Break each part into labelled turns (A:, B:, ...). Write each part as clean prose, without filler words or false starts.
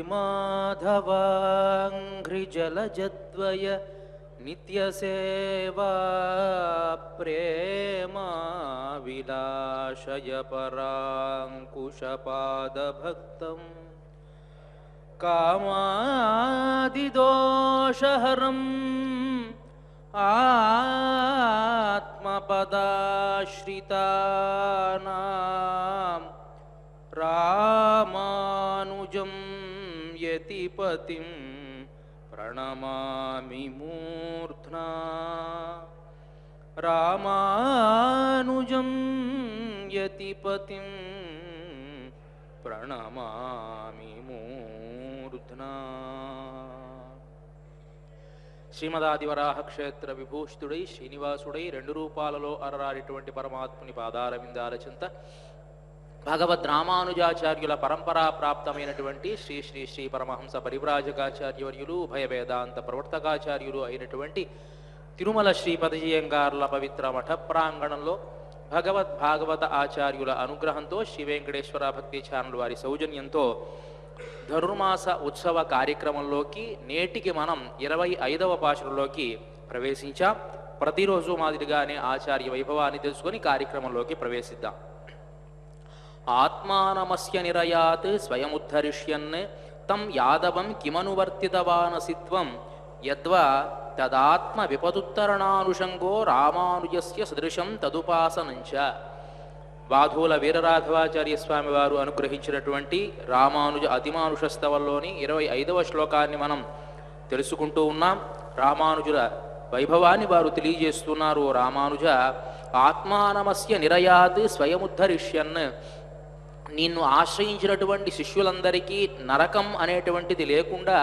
A: శ్రీమాధవాంఘ్రిజలజద్వయ నిత్యసేవా ప్రేమా విలాసయ పరాంకుశపాదభక్తం కామాదిదోషహరం ఆత్మపదాశ్రితానాం రామానుజం యతిపతిం ప్రణమామి మూర్ధ్నా రామానుజం యతిపతిం ప్రణమామి మూర్ధ్నా. శ్రీమదాదివరాహ క్షేత్ర విభూషితుడై శ్రీనివాసుడై రెండు రూపాలలో అరరాడిటువంటి పరమాత్ముని పాదార విందాల చింత భగవద్ రామానుజాచార్యుల పరంపరా ప్రాప్తమైనటువంటి శ్రీ శ్రీ శ్రీ పరమహంస పరివ్రాజకాచార్యవర్యులు ఉభయ వేదాంత ప్రవర్తకాచార్యులు అయినటువంటి తిరుమల శ్రీపదజీయంగార్ల పవిత్ర మఠ ప్రాంగణంలో భగవద్భాగవత ఆచార్యుల అనుగ్రహంతో శ్రీ వెంకటేశ్వర భక్తి ఛానల్ వారి సౌజన్యంతో ధనుర్మాస ఉత్సవ కార్యక్రమంలోకి నేటికి మనం 25వ పాశురంలోకి ప్రవేశించాం. ప్రతిరోజు మాదిరిగానే ఆచార్య వైభవాన్ని తెలుసుకొని కార్యక్రమంలోకి ప్రవేశిద్దాం. ఆత్మానమస్య నిరయాత్ స్వయముద్ధరిష్యన్ తం యాదవం కిమనువర్తితవానసిత్వం యద్వా తదాత్మ విపదుత్తరణానుషంగో రామానుజస్య సదృశం తదుపాసనంచ. వాధూల వీరరాఘవాచార్య స్వామి వారు అనుగ్రహించినటువంటి రామానుజ అతిమానుష స్తవంలోని 25వ శ్లోకాన్ని మనం తెలుసుకుంటూ ఉన్నాం. రామానుజుల వైభవాన్ని వారు తెలియజేస్తున్నారు. రామానుజ ఆత్మానమస్య నిరయాత్ స్వయముద్ధరిష్యన్, నిన్ను ఆశ్రయించినటువంటి శిష్యులందరికీ నరకం అనేటువంటిది లేకుండా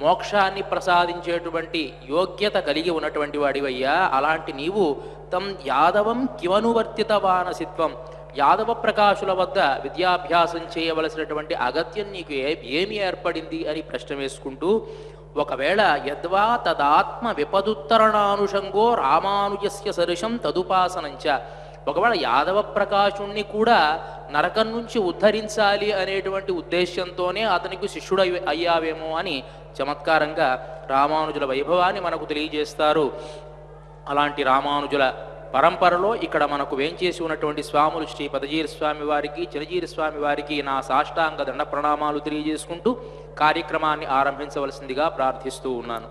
A: మోక్షాన్ని ప్రసాదించేటువంటి యోగ్యత కలిగి ఉన్నటువంటి వాడివయ్యా. అలాంటి నీవు తం యాదవం కిమనువర్తితవానసిత్వం, యాదవ ప్రకాశుల వద్ద విద్యాభ్యాసం చేయవలసినటువంటి అగత్యం నీకు ఏమి ఏర్పడింది అని ప్రశ్న వేసుకుంటూ, ఒకవేళ యద్వా తదాత్మ విపదుత్తరణానుషంగో రామానుజస్య సదృశం తదుపాసనంచ, ఒకవేళ యాదవ ప్రకాశుణ్ణి కూడా నరకం నుంచి ఉద్ధరించాలి అనేటువంటి ఉద్దేశ్యంతోనే అతనికి శిష్యుడు అయ్యావేమో అని చమత్కారంగా రామానుజుల వైభవాన్ని మనకు తెలియజేస్తారు. అలాంటి రామానుజుల పరంపరలో ఇక్కడ మనకు వేంచేసి ఉన్నటువంటి స్వాములు శ్రీ పదజీర స్వామి వారికి, చిరజీర స్వామి వారికి నా సాష్టాంగ దండ ప్రణామాలు తెలియజేసుకుంటూ కార్యక్రమాన్ని ఆరంభించవలసిందిగా ప్రార్థిస్తూ ఉన్నాను.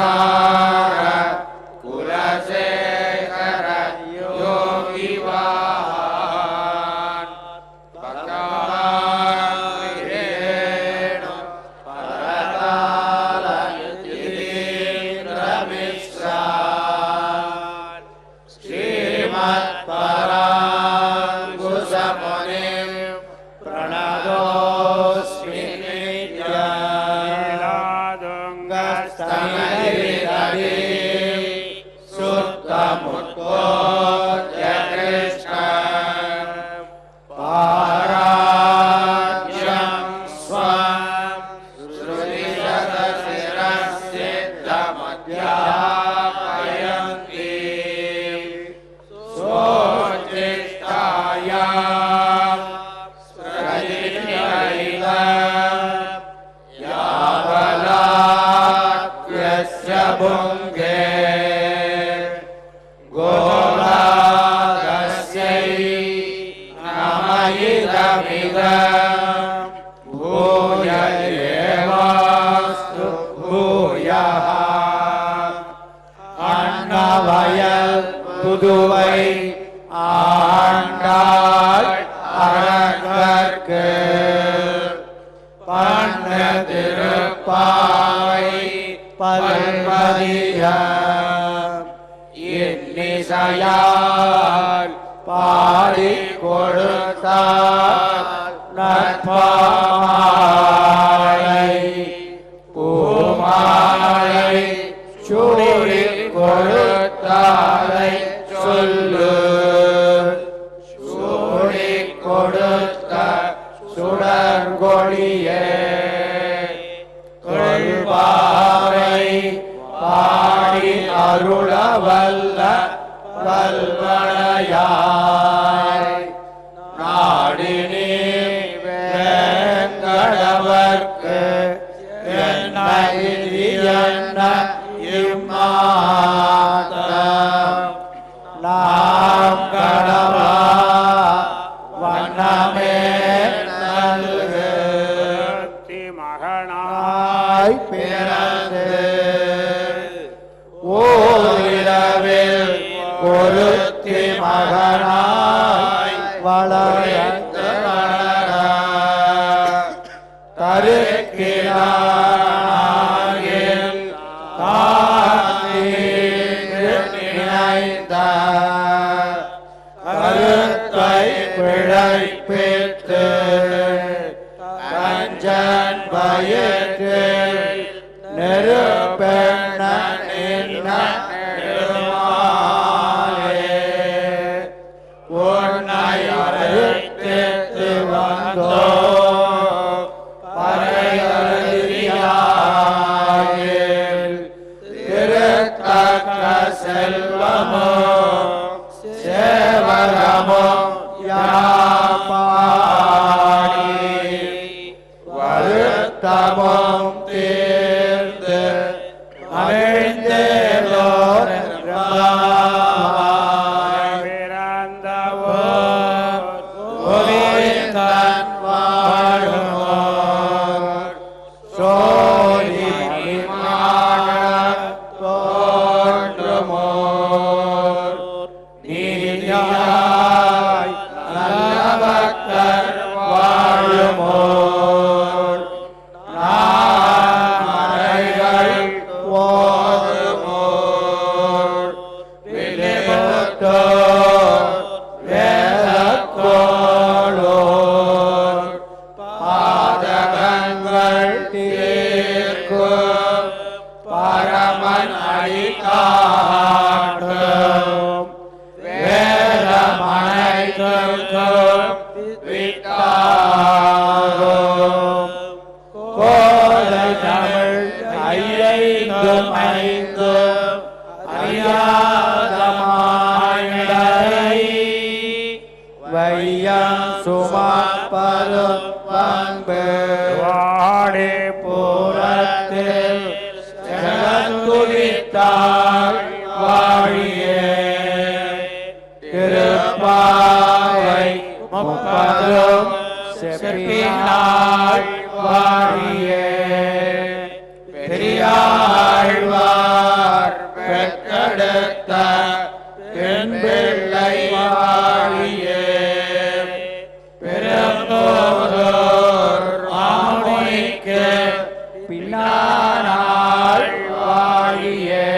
B: श्रीभक्तिसार कुलशेखर யாவலாத்யஸ்ய புங்கே கோலாதஸ்யை நமயிதமிதம் பூய ஏவாஸ்து பூயः. அன்னவயல் புதுவை ஆண்டாள் அரங்கற்கு பண்ண திருப்பாவை பல்வதியம் இன்னிசையால் பாடிக் கொடுத்தார் நற்பாமாலை பூமாலை சூடிக் கொடுத்தாரை சொல்லு. சூடிக் கொடுத்த சுடர்கொடியே கொள்வாரை பாடி அருளவல்ல வல்வளையாய் நாடினே வேங்கடவர்க்கு என்ன இம்மாதம் நாம் கடவா வண்ணமே நல்கு. மகனாய் பிறந்து ஓரிரவில் ஒருத்தி மகனாய் வளர்ந்த கருக்கினாயில் நினைந்த கருத்தை பிழைப்பித்து கஞ்சன் வயிற்றில் நெருப்பெண்ண உன்னை அழைத்து வந்தோ பறையறியாயில் திருத்தக்க செல்வமோ சேவகமோ யாப்பாடி வருத்தமும் தீர்ந்து மகிழ்ந்தேலோர் பிறந்தவோ ஒளித்தன் வாழுமோர் சோழி மணிமாக தோன்றுமோர் நீதியாய் நல்லபக்தர் வாழுமோர் நாமரைகள் ஓதுமோர் விழிமுட்டோர் வேதக்கோளோர் பாதகங்கள் தீர்க்கும் பரமன் அடிகாட்டும் வேதமனைக்கும் விட்டாகும் கோதை தமிழ் ஐந்தும் ஐந்தும் அறியாத மானிடரை வையம் சுமப்பரும் பண்பு வாடி பூரத்தில் ஜெகத்துதித்தாள் வாழியே திருப்பாவை முப்பதும் செப்பினாள் வாழியே பெரியாழ்வார் பெற்றெடுத்த பெண் பிள்ளை வாழியே பெரும்போதோர் மாமுனிக்கு பின்னானாள் வாழியே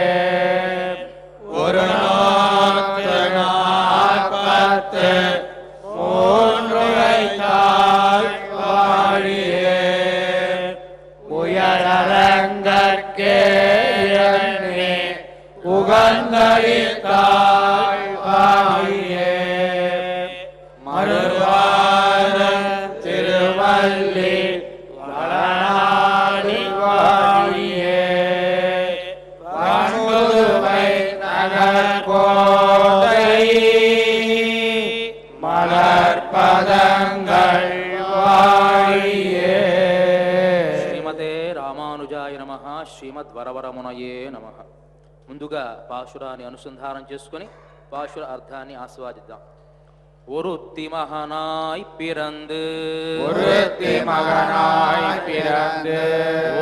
B: ஒரு நோக்கு நாற்பத்து மூன்றுரைத்தாள் வாழியே உயரங்கற்கே எண்ணி உகந்தளித்தாள் வாழியே மறுவார திருவள்ளி வளநாடி வாழியே வான்முதுவை நகர்கோதை மலர்பதங்கள் வாழியே
A: శ్రీమద్వరవరమునయే నమః. ముందుగా పాశురాన్ని అనుసంధానం చేసుకొని పాశుర అర్థాన్ని ఆస్వాదిద్దాం. ஒருத்தி மகனாய் பிறந்து
B: ஒருத்தி மகனாய் பிறந்து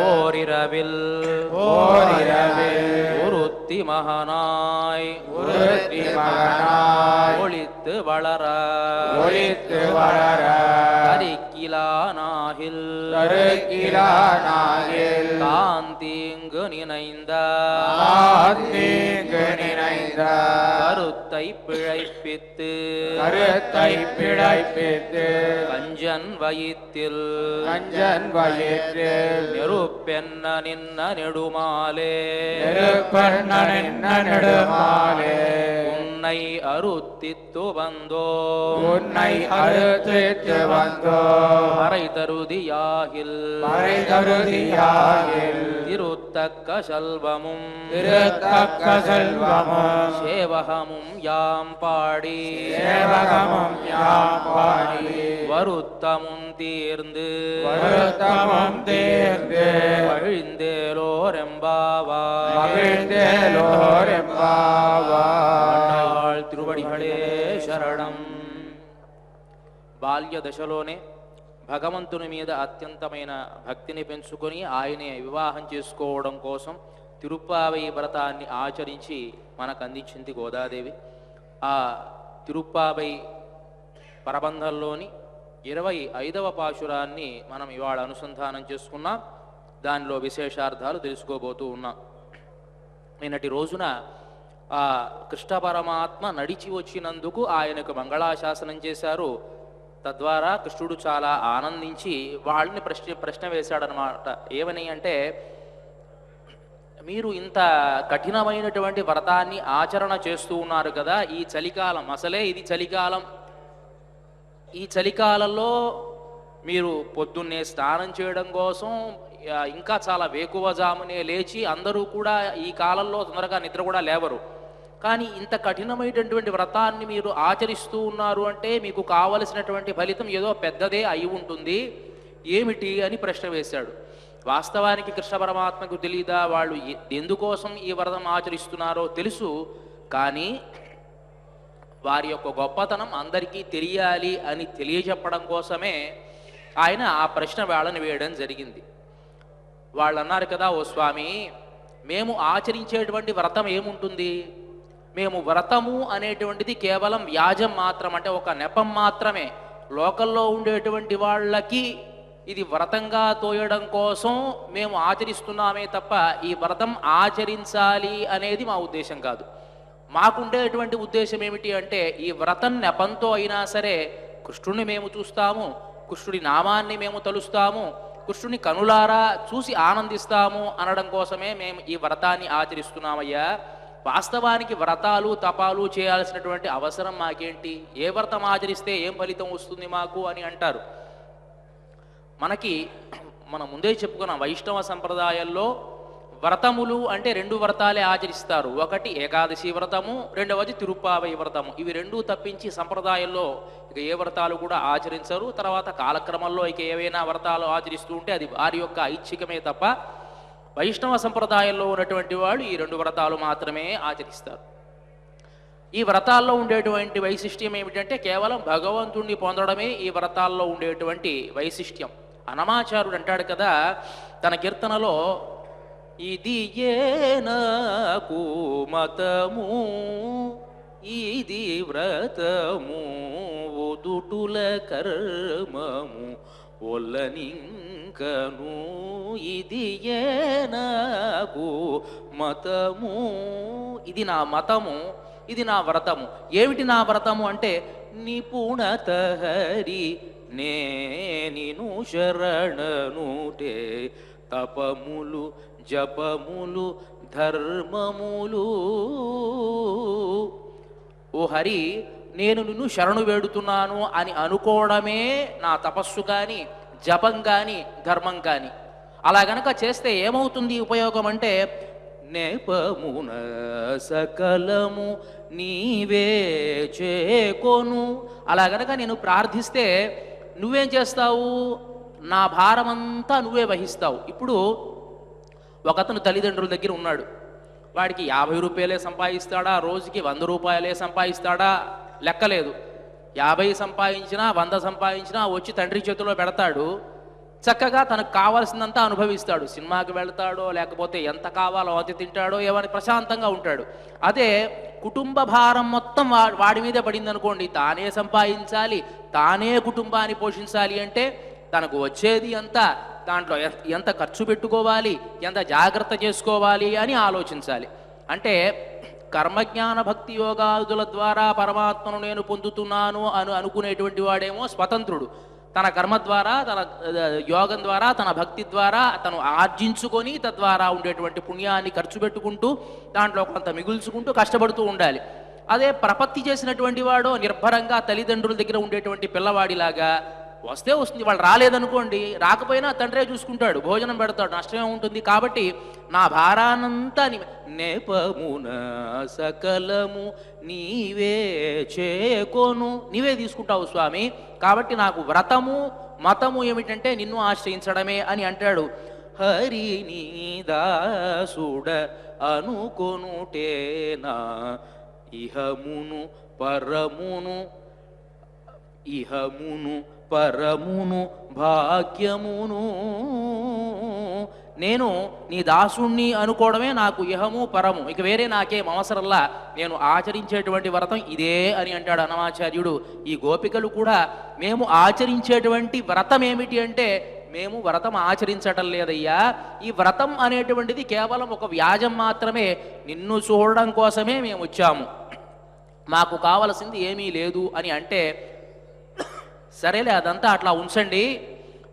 A: ஓரிரவில் ஒருத்தி மகனாய் ஒளித்து வளர கரிக்கிலானாகில் தான் தீங்கு நினைந்த கருத்தை பிழைப்பித்து கஞ்சன் வயிற்றில் நெருப்பென்ன நின்ன நெடுமாலே உன்னை அறுத்தித்து வந்தோ அரை தருதியாகில் திருத்தக்க செல்வமும் சேவகமும் யாம் பாடி வருத்தமும் தீர்ந்து மகிழ்ந்தேலோரெம்பாவாய் తిరువడిகளே శరణం. బాల్య దశలోనే భగవంతుని మీద అత్యంతమైన భక్తిని పెంచుకొని ఆయనే వివాహం చేసుకోవడం కోసం తిరుప్పావై వ్రతాన్ని ఆచరించి మనకు అందించింది గోదాదేవి. ఆ తిరుప్పావై ప్రబంధంలోని 25వ పాశురాన్ని మనం ఇవాళ అనుసంధానం చేసుకున్నాం. దానిలో విశేషార్థాలు తెలుసుకోబోతూ ఉన్నాం. నిన్నటి రోజున ఆ కృష్ణ పరమాత్మ నడిచి వచ్చినందుకు ఆయనకు మంగళాశాసనం చేశారు. తద్వారా కృష్ణుడు చాలా ఆనందించి వాళ్ళని ప్రశ్న వేశాడనమాట. ఏమని అంటే, మీరు ఇంత కఠినమైనటువంటి వ్రతాన్ని ఆచరణ చేస్తూ ఉన్నారు కదా, ఈ చలికాలం, అసలే ఇది చలికాలం, ఈ చలికాలంలో మీరు పొద్దున్నే స్నానం చేయడం కోసం ఇంకా చాలా వేకువజామునే లేచి, అందరూ కూడా ఈ కాలంలో తొందరగా నిద్ర కూడా లేవరు, కానీ ఇంత కఠినమైనటువంటి వ్రతాన్ని మీరు ఆచరిస్తూ ఉన్నారు అంటే మీకు కావలసినటువంటి ఫలితం ఏదో పెద్దదే అయి ఉంటుంది, ఏమిటి అని ప్రశ్న వేశాడు. వాస్తవానికి కృష్ణ పరమాత్మకు తెలీదా వాళ్ళు ఎందుకోసం ఈ వ్రతం ఆచరిస్తున్నారో? తెలుసు, కానీ వారి యొక్క గొప్పతనం అందరికీ తెలియాలి అని తెలియజెప్పడం కోసమే ఆయన ఆ ప్రశ్న వాళ్ళని వేయడం జరిగింది. వాళ్ళు అన్నారు కదా, ఓ స్వామి, మేము ఆచరించేటువంటి వ్రతం ఏముంటుంది? మేము వ్రతము అనేటువంటిది కేవలం వ్యాజం మాత్రం, అంటే ఒక నెపం మాత్రమే. లోకల్లో ఉండేటువంటి వాళ్ళకి ఇది వ్రతంగా తోయడం కోసం మేము ఆచరిస్తున్నామే తప్ప ఈ వ్రతం ఆచరించాలి అనేది మా ఉద్దేశం కాదు. మాకుండేటువంటి ఉద్దేశం ఏమిటి అంటే, ఈ వ్రతం నెపంతో అయినా సరే కృష్ణుని మేము చూస్తాము, కృష్ణుడి నామాన్ని మేము తలుస్తాము, కృష్ణుని కనులారా చూసి ఆనందిస్తాము అనడం కోసమే మేము ఈ వ్రతాన్ని ఆచరిస్తున్నామయ్యా. వాస్తవానికి వ్రతాలు తపాలు చేయాల్సినటువంటి అవసరం మాకేంటి? ఏ వ్రతం ఆచరిస్తే ఏం ఫలితం వస్తుంది మాకు అని అంటారు. మనం ముందే చెప్పుకున్న వైష్ణవ సంప్రదాయాల్లో వ్రతములు అంటే 2 వ్రతాలే ఆచరిస్తారు. ఒకటి ఏకాదశి వ్రతము, రెండవది తిరుప్పావై వ్రతము. ఇవి 2 తప్పించి సంప్రదాయంలో ఇక ఏ వ్రతాలు కూడా ఆచరించరు. తర్వాత కాలక్రమంలో ఇక ఏవైనా వ్రతాలు ఆచరిస్తూ ఉంటే అది వారి యొక్క ఐచ్ఛికమే తప్ప వైష్ణవ సంప్రదాయంలో ఉన్నటువంటి వాళ్ళు ఈ 2 వ్రతాలు మాత్రమే ఆచరిస్తారు. ఈ వ్రతాల్లో ఉండేటువంటి వైశిష్ట్యం ఏమిటంటే, కేవలం భగవంతుణ్ణి పొందడమే ఈ వ్రతాల్లో ఉండేటువంటి వైశిష్ట్యం. అనమాచారుడు అంటాడు కదా తన కీర్తనలో, ఇది ఏనకు మతము ఇది వ్రతము ఒదుటుల కర్మము ఒల్లనింకను, ఇది ఏనకు మతము, ఇది నా మతము, ఇది నా వ్రతము. ఏమిటి నా వ్రతము అంటే, నిపుణత హరి నేనిను శరణనుటే తపములు జపములు ధర్మములు. ఓ హరి, నేను నిన్ను శరణు వేడుతున్నాను అని అనుకోవడమే నా తపస్సు కానీ, జపం కానీ, ధర్మం కానీ. అలా గనక చేస్తే ఏమవుతుంది ఉపయోగం అంటే, నేపమున సకలము నీవే చేకొను. అలా గనక నేను ప్రార్థిస్తే నువ్వేం చేస్తావు? నా భారమంతా నువ్వే వహిస్తావు. ఇప్పుడు ఒకతను తల్లిదండ్రుల దగ్గర ఉన్నాడు. వాడికి 50 రూపాయలే సంపాదిస్తాడా, రోజుకి 100 రూపాయలే సంపాదిస్తాడా లెక్కలేదు. 50 సంపాదించినా 100 సంపాదించినా వచ్చి తండ్రి చేతిలో పెడతాడు. చక్కగా తనకు కావాల్సిందంతా అనుభవిస్తాడు. సినిమాకి వెళ్తాడో లేకపోతే ఎంత కావాలో అది తింటాడో ఏమని ప్రశాంతంగా ఉంటాడు. అదే కుటుంబ భారం మొత్తం వాడి మీదే పడింది అనుకోండి, తానే సంపాదించాలి, తానే కుటుంబాన్ని పోషించాలి అంటే తనకు వచ్చేది ఎంత, దాంట్లో ఎంత ఖర్చు పెట్టుకోవాలి, ఎంత జాగ్రత్త చేసుకోవాలి అని ఆలోచించాలి. అంటే కర్మజ్ఞాన భక్తి యోగాదుల ద్వారా పరమాత్మను నేను పొందుతున్నాను అనుకునేటువంటి వాడేమో స్వతంత్రుడు. తన కర్మ ద్వారా, తన యోగం ద్వారా, తన భక్తి ద్వారా తను ఆర్జించుకొని తద్వారా ఉండేటువంటి పుణ్యాన్ని ఖర్చు పెట్టుకుంటూ దాంట్లో కొంత మిగుల్చుకుంటూ కష్టపడుతూ ఉండాలి. అదే ప్రపత్తి చేసినటువంటి వాడు నిర్భరంగా తల్లిదండ్రుల దగ్గర ఉండేటువంటి పిల్లవాడిలాగా వస్తే వస్తుంది, వాళ్ళు రాలేదనుకోండి, రాకపోయినా తండ్రే చూసుకుంటాడు, భోజనం పెడతాడు, నష్టమే ఉంటుంది. కాబట్టి నా భారానంతా నేపమున సకలము నీవే చేకొను, నీవే తీసుకుంటావు స్వామి. కాబట్టి నాకు వ్రతము మతము ఏమిటంటే నిన్ను ఆశ్రయించడమే అని అంటాడు. హరి నీదాసుడ అనుకొనుటేనా ఇహమును పరమును, ఇహమును పరమును భాగ్యమును. నేను నీ దాసుణ్ణి అనుకోవడమే నాకు ఇహము పరము, ఇక వేరే నాకేం అవసరంలా, నేను ఆచరించేటువంటి వ్రతం ఇదే అని అంటాడు అన్నమాచార్యుడు. ఈ గోపికలు కూడా మేము ఆచరించేటువంటి వ్రతం ఏమిటి అంటే, మేము వ్రతం ఆచరించటం లేదయ్యా, ఈ వ్రతం అనేటువంటిది కేవలం ఒక వ్యాజం మాత్రమే, నిన్ను చూడడం కోసమే మేము వచ్చాము, మాకు కావలసింది ఏమీ లేదు అని అంటే, సరేలే అదంతా అట్లా ఉంచండి,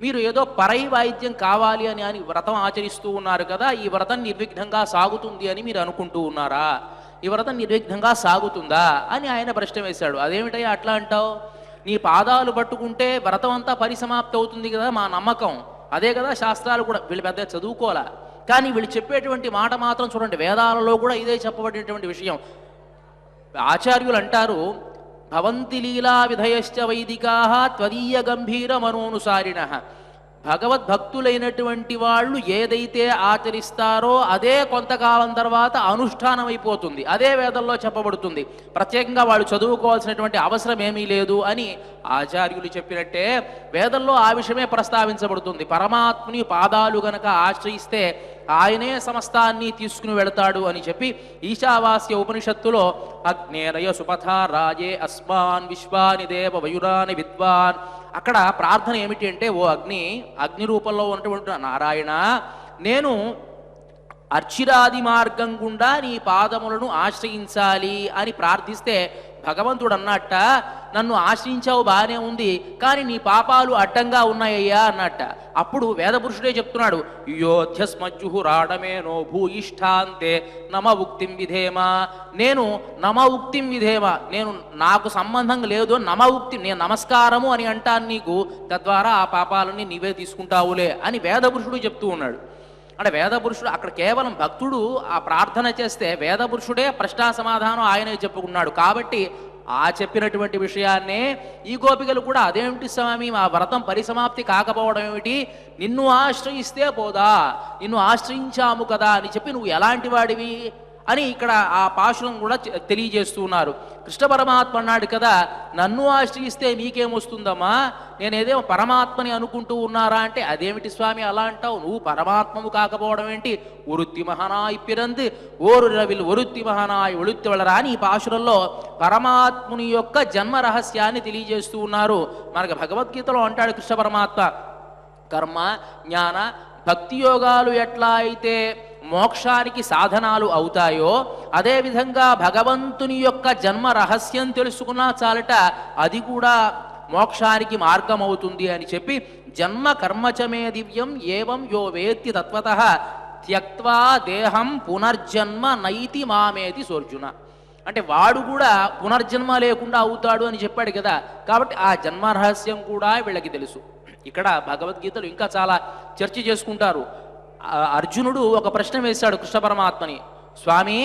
A: మీరు ఏదో పరై వాయిద్యం కావాలి అని వ్రతం ఆచరిస్తూ ఉన్నారు కదా, ఈ వ్రతం నిర్విఘ్నంగా సాగుతుంది అని మీరు అనుకుంటూ ఉన్నారా? ఈ వ్రతం నిర్విఘ్నంగా సాగుతుందా అని ఆయన ప్రశ్న వేశాడు. అదేమిటయ్యా అట్లా అంటావు? నీ పాదాలు పట్టుకుంటే వ్రతం అంతా పరిసమాప్తి అవుతుంది కదా మా నమ్మకం, అదే కదా శాస్త్రాలు కూడా. వీళ్ళు పెద్దగా చదువుకోవాలా, కానీ వీళ్ళు చెప్పేటువంటి మాట మాత్రం చూడండి, వేదాలలో కూడా ఇదే చెప్పబడినటువంటి విషయం. ఆచార్యులు అంటారు, భవంతి లీలా విధయశ్చ వైదికా త్వదీయ గంభీర మనోనుసారిణ. భగవద్భక్తులైనటువంటి వాళ్ళు ఏదైతే ఆచరిస్తారో అదే కొంతకాలం తర్వాత అనుష్ఠానం అయిపోతుంది, అదే వేదంలో చెప్పబడుతుంది. ప్రత్యేకంగా వాళ్ళు చదువుకోవాల్సినటువంటి అవసరం ఏమీ లేదు అని ఆచార్యులు చెప్పినట్టే వేదంలో ఆ విషయమే ప్రస్తావించబడుతుంది. పరమాత్ముని పాదాలు గనక ఆశ్రయిస్తే ఆయనే సమస్తాన్ని తీసుకుని వెళతాడు అని చెప్పి ఈశావాస్య ఉపనిషత్తులో అగ్నేరయ సుపథ రాజే అస్మాన్ విశ్వాని దేవ వయురాని విద్వాన్, అక్కడ ప్రార్థన ఏమిటి అంటే, ఓ అగ్ని రూపంలో ఉన్నటువంటి నారాయణ, నేను అర్చిరాది మార్గం గుండా నీ పాదములను ఆశ్రయించాలి అని ప్రార్థిస్తే భగవంతుడు అన్నట్ట, నన్ను ఆశ్రయించావు బాగానే ఉంది, కానీ నీ పాపాలు అడ్డంగా ఉన్నాయ్యా అన్నట్ట. అప్పుడు వేదపురుషుడే చెప్తున్నాడు, యోధ్యస్మజ్జుహురాడమే నో భూయిష్టాంతే నమ ఉక్తిం విధేమా. నేను నమ ఉక్తిం విధేమా, నేను నాకు సంబంధం లేదు, నమ ఉక్తి నేను నమస్కారము అని అంటాను నీకు, తద్వారా ఆ పాపాలని నీవే తీసుకుంటావులే అని వేదపురుషుడు చెప్తూ ఉన్నాడు. అంటే వేదపురుషుడు అక్కడ కేవలం భక్తుడు ఆ ప్రార్థన చేస్తే వేదపురుషుడే ప్రశ్నా సమాధానం ఆయనే చెప్పుకున్నాడు. కాబట్టి ఆ చెప్పినటువంటి విషయాన్నే ఈ గోపికలు కూడా, అదేమిటి స్వామి మా వ్రతం పరిసమాప్తి కాకపోవడం ఏమిటి, నిన్ను ఆశ్రయిస్తే పోదా, నిన్ను ఆశ్రయించాము కదా అని చెప్పి నువ్వు ఎలాంటి వాడివి అని ఇక్కడ ఆ పాశురం కూడా తెలియజేస్తున్నారు. కృష్ణ పరమాత్మ అన్నాడు కదా, నన్ను ఆశ్రయిస్తే మీకేమొస్తుందమ్మా, నేనేదేమో పరమాత్మని అనుకుంటూ ఉన్నారా అంటే, అదేమిటి స్వామి అలా అంటావు, నువ్వు పరమాత్మము కాకపోవడం ఏంటి, ఒరుత్తి మహానాయ్ పిరంది ఓరు రవిల్ ఒరుత్తి మహానాయ్ ఒళుత్తి వలరా అని ఈ పాశురంలో పరమాత్ముని యొక్క జన్మ రహస్యాన్ని తెలియజేస్తూ ఉన్నారు. మనకు భగవద్గీతలో అంటాడు కృష్ణ పరమాత్మ, కర్మ జ్ఞాన భక్తి యోగాలు ఎట్లా అయితే మోక్షానికి సాధనాలు అవుతాయో, అదేవిధంగా భగవంతుని యొక్క జన్మ రహస్యం తెలుసుకున్నా చాలట అది కూడా మోక్షానికి మార్గం అవుతుంది అని చెప్పి, జన్మ కర్మచమే దివ్యం ఏవం యో వేత్తి తత్వతః త్యక్త్వా దేహం పునర్జన్మ నైతి మామేతి సోర్జున. అంటే వాడు కూడా పునర్జన్మ లేకుండా అవుతాడు అని చెప్పాడు కదా, కాబట్టి ఆ జన్మ రహస్యం కూడా వీళ్ళకి తెలుసు. ఇక్కడ భగవద్గీతలు ఇంకా చాలా చర్చ చేసుకుంటారు. అర్జునుడు ఒక ప్రశ్న వేశాడు కృష్ణ పరమాత్మని, స్వామి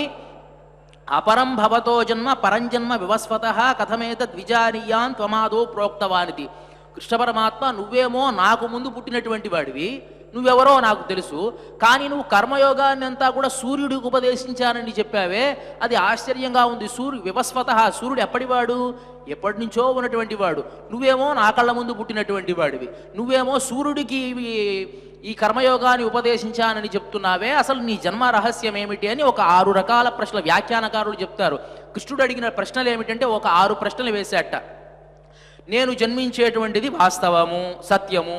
A: అపరం భవతో జన్మ పరంజన్మ వివస్వత కథమేత ద్విజానీయాన్ త్వమాదో ప్రోక్తవానితి. కృష్ణ పరమాత్మ నువ్వేమో నాకు ముందు పుట్టినటువంటి వాడివి, నువ్వెవరో నాకు తెలుసు, కానీ నువ్వు కర్మయోగాన్ని అంతా కూడా సూర్యుడికి ఉపదేశించానని చెప్పావే, అది ఆశ్చర్యంగా ఉంది. వివస్వత సూర్యుడు ఎప్పటివాడు? ఎప్పటి నుంచో ఉన్నటువంటి వాడు. నువ్వేమో నా కళ్ళ ముందు పుట్టినటువంటి వాడివి. నువ్వేమో సూర్యుడికి ఈ కర్మయోగాన్ని ఉపదేశించానని చెప్తున్నావే, అసలు నీ జన్మ రహస్యం ఏమిటి అని ఒక 6 రకాల ప్రశ్నలు వ్యాఖ్యానకారులు చెప్తారు. కృష్ణుడు అడిగిన ప్రశ్నలు ఏమిటంటే ఒక 6 ప్రశ్నలు వేశాట. నేను జన్మించేటువంటిది వాస్తవము, సత్యము,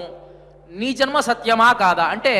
A: నీ జన్మ సత్యమా కాదా? అంటే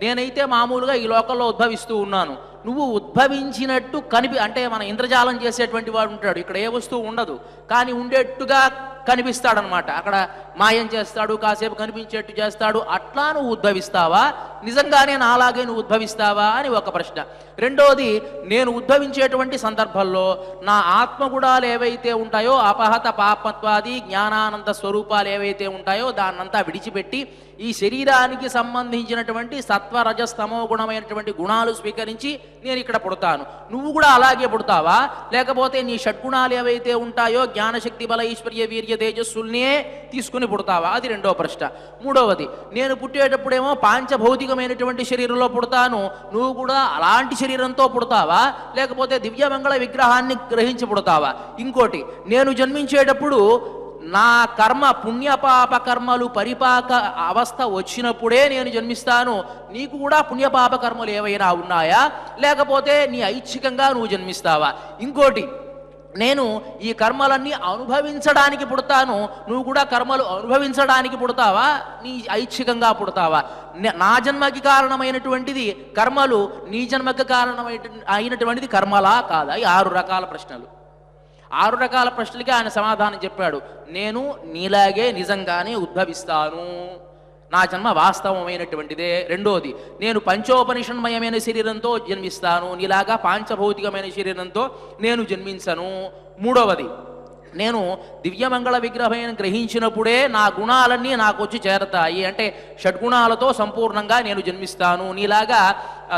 A: నేనైతే మామూలుగా ఈ లోకంలో ఉద్భవిస్తూ ఉన్నాను, నువ్వు ఉద్భవించినట్టు అంటే మన ఇంద్రజాలం చేసేటువంటి వాడు ఉంటాడు, ఇక్కడ ఏ వస్తువు ఉండదు కానీ ఉండేట్టుగా కనిపిస్తాడనమాట. అక్కడ మాయం చేస్తాడు, కాసేపు కనిపించేట్టు చేస్తాడు. అట్లా నువ్వు ఉద్భవిస్తావా? నిజంగానే నాలాగే నువ్వు ఉద్భవిస్తావా అని ఒక ప్రశ్న. రెండోది, నేను ఉద్భవించేటువంటి సందర్భంలో నా ఆత్మగుణాలు ఏవైతే ఉంటాయో, అపహత పాపత్వాది జ్ఞానానంద స్వరూపాలు ఏవైతే ఉంటాయో దాన్నంతా విడిచిపెట్టి ఈ శరీరానికి సంబంధించినటువంటి సత్వరజస్తమో గుణమైనటువంటి గుణాలు స్వీకరించి నేను ఇక్కడ పుడతాను. నువ్వు కూడా అలాగే పుడతావా? లేకపోతే నీ షడ్గుణాలు ఏవైతే ఉంటాయో జ్ఞానశక్తి బల ఐశ్వర్య వీర్య తేజస్సుల్నే తీసుకుని పుడతావా? అది రెండో ప్రశ్న. మూడవది, నేను పుట్టేటప్పుడేమో పాంచభౌతికమైనటువంటి శరీరంలో పుడతాను, నువ్వు కూడా అలాంటి శరీరంతో పుడతావా? లేకపోతే దివ్యమంగళ విగ్రహాన్ని గ్రహించి పుడతావా? ఇంకోటి, నేను జన్మించేటప్పుడు నా కర్మ పుణ్యపాప కర్మలు పరిపాక అవస్థ వచ్చినప్పుడే నేను జన్మిస్తాను, నీకు కూడా పుణ్యపాప కర్మలు ఏవైనా ఉన్నాయా? లేకపోతే నీ ఐచ్ఛికంగా నువ్వు జన్మిస్తావా? ఇంకోటి, నేను ఈ కర్మలన్నీ అనుభవించడానికి పుడతాను, నువ్వు కూడా కర్మలు అనుభవించడానికి పుడతావా? నీ ఐచ్ఛికంగా పుడతావా? నా జన్మకి కారణమైనటువంటిది కర్మలు, నీ జన్మకి అయినటువంటిది కర్మలా కాదా? ఈ 6 రకాల ప్రశ్నలు. 6 రకాల ప్రశ్నలకి ఆయన సమాధానం చెప్పాడు. నేను నీలాగే నిజంగానే ఉద్భవిస్తాను, నా జన్మ వాస్తవమైనటువంటిదే. రెండోది, నేను పంచోపనిషన్మయమైన శరీరంతో జన్మిస్తాను, నీలాగా పాంచభౌతికమైన శరీరంతో నేను జన్మించను. మూడవది, నేను దివ్యమంగళ విగ్రహం గ్రహించినప్పుడే నా గుణాలన్నీ నాకు వచ్చి చేరతాయి, అంటే షడ్గుణాలతో సంపూర్ణంగా నేను జన్మిస్తాను, నీలాగా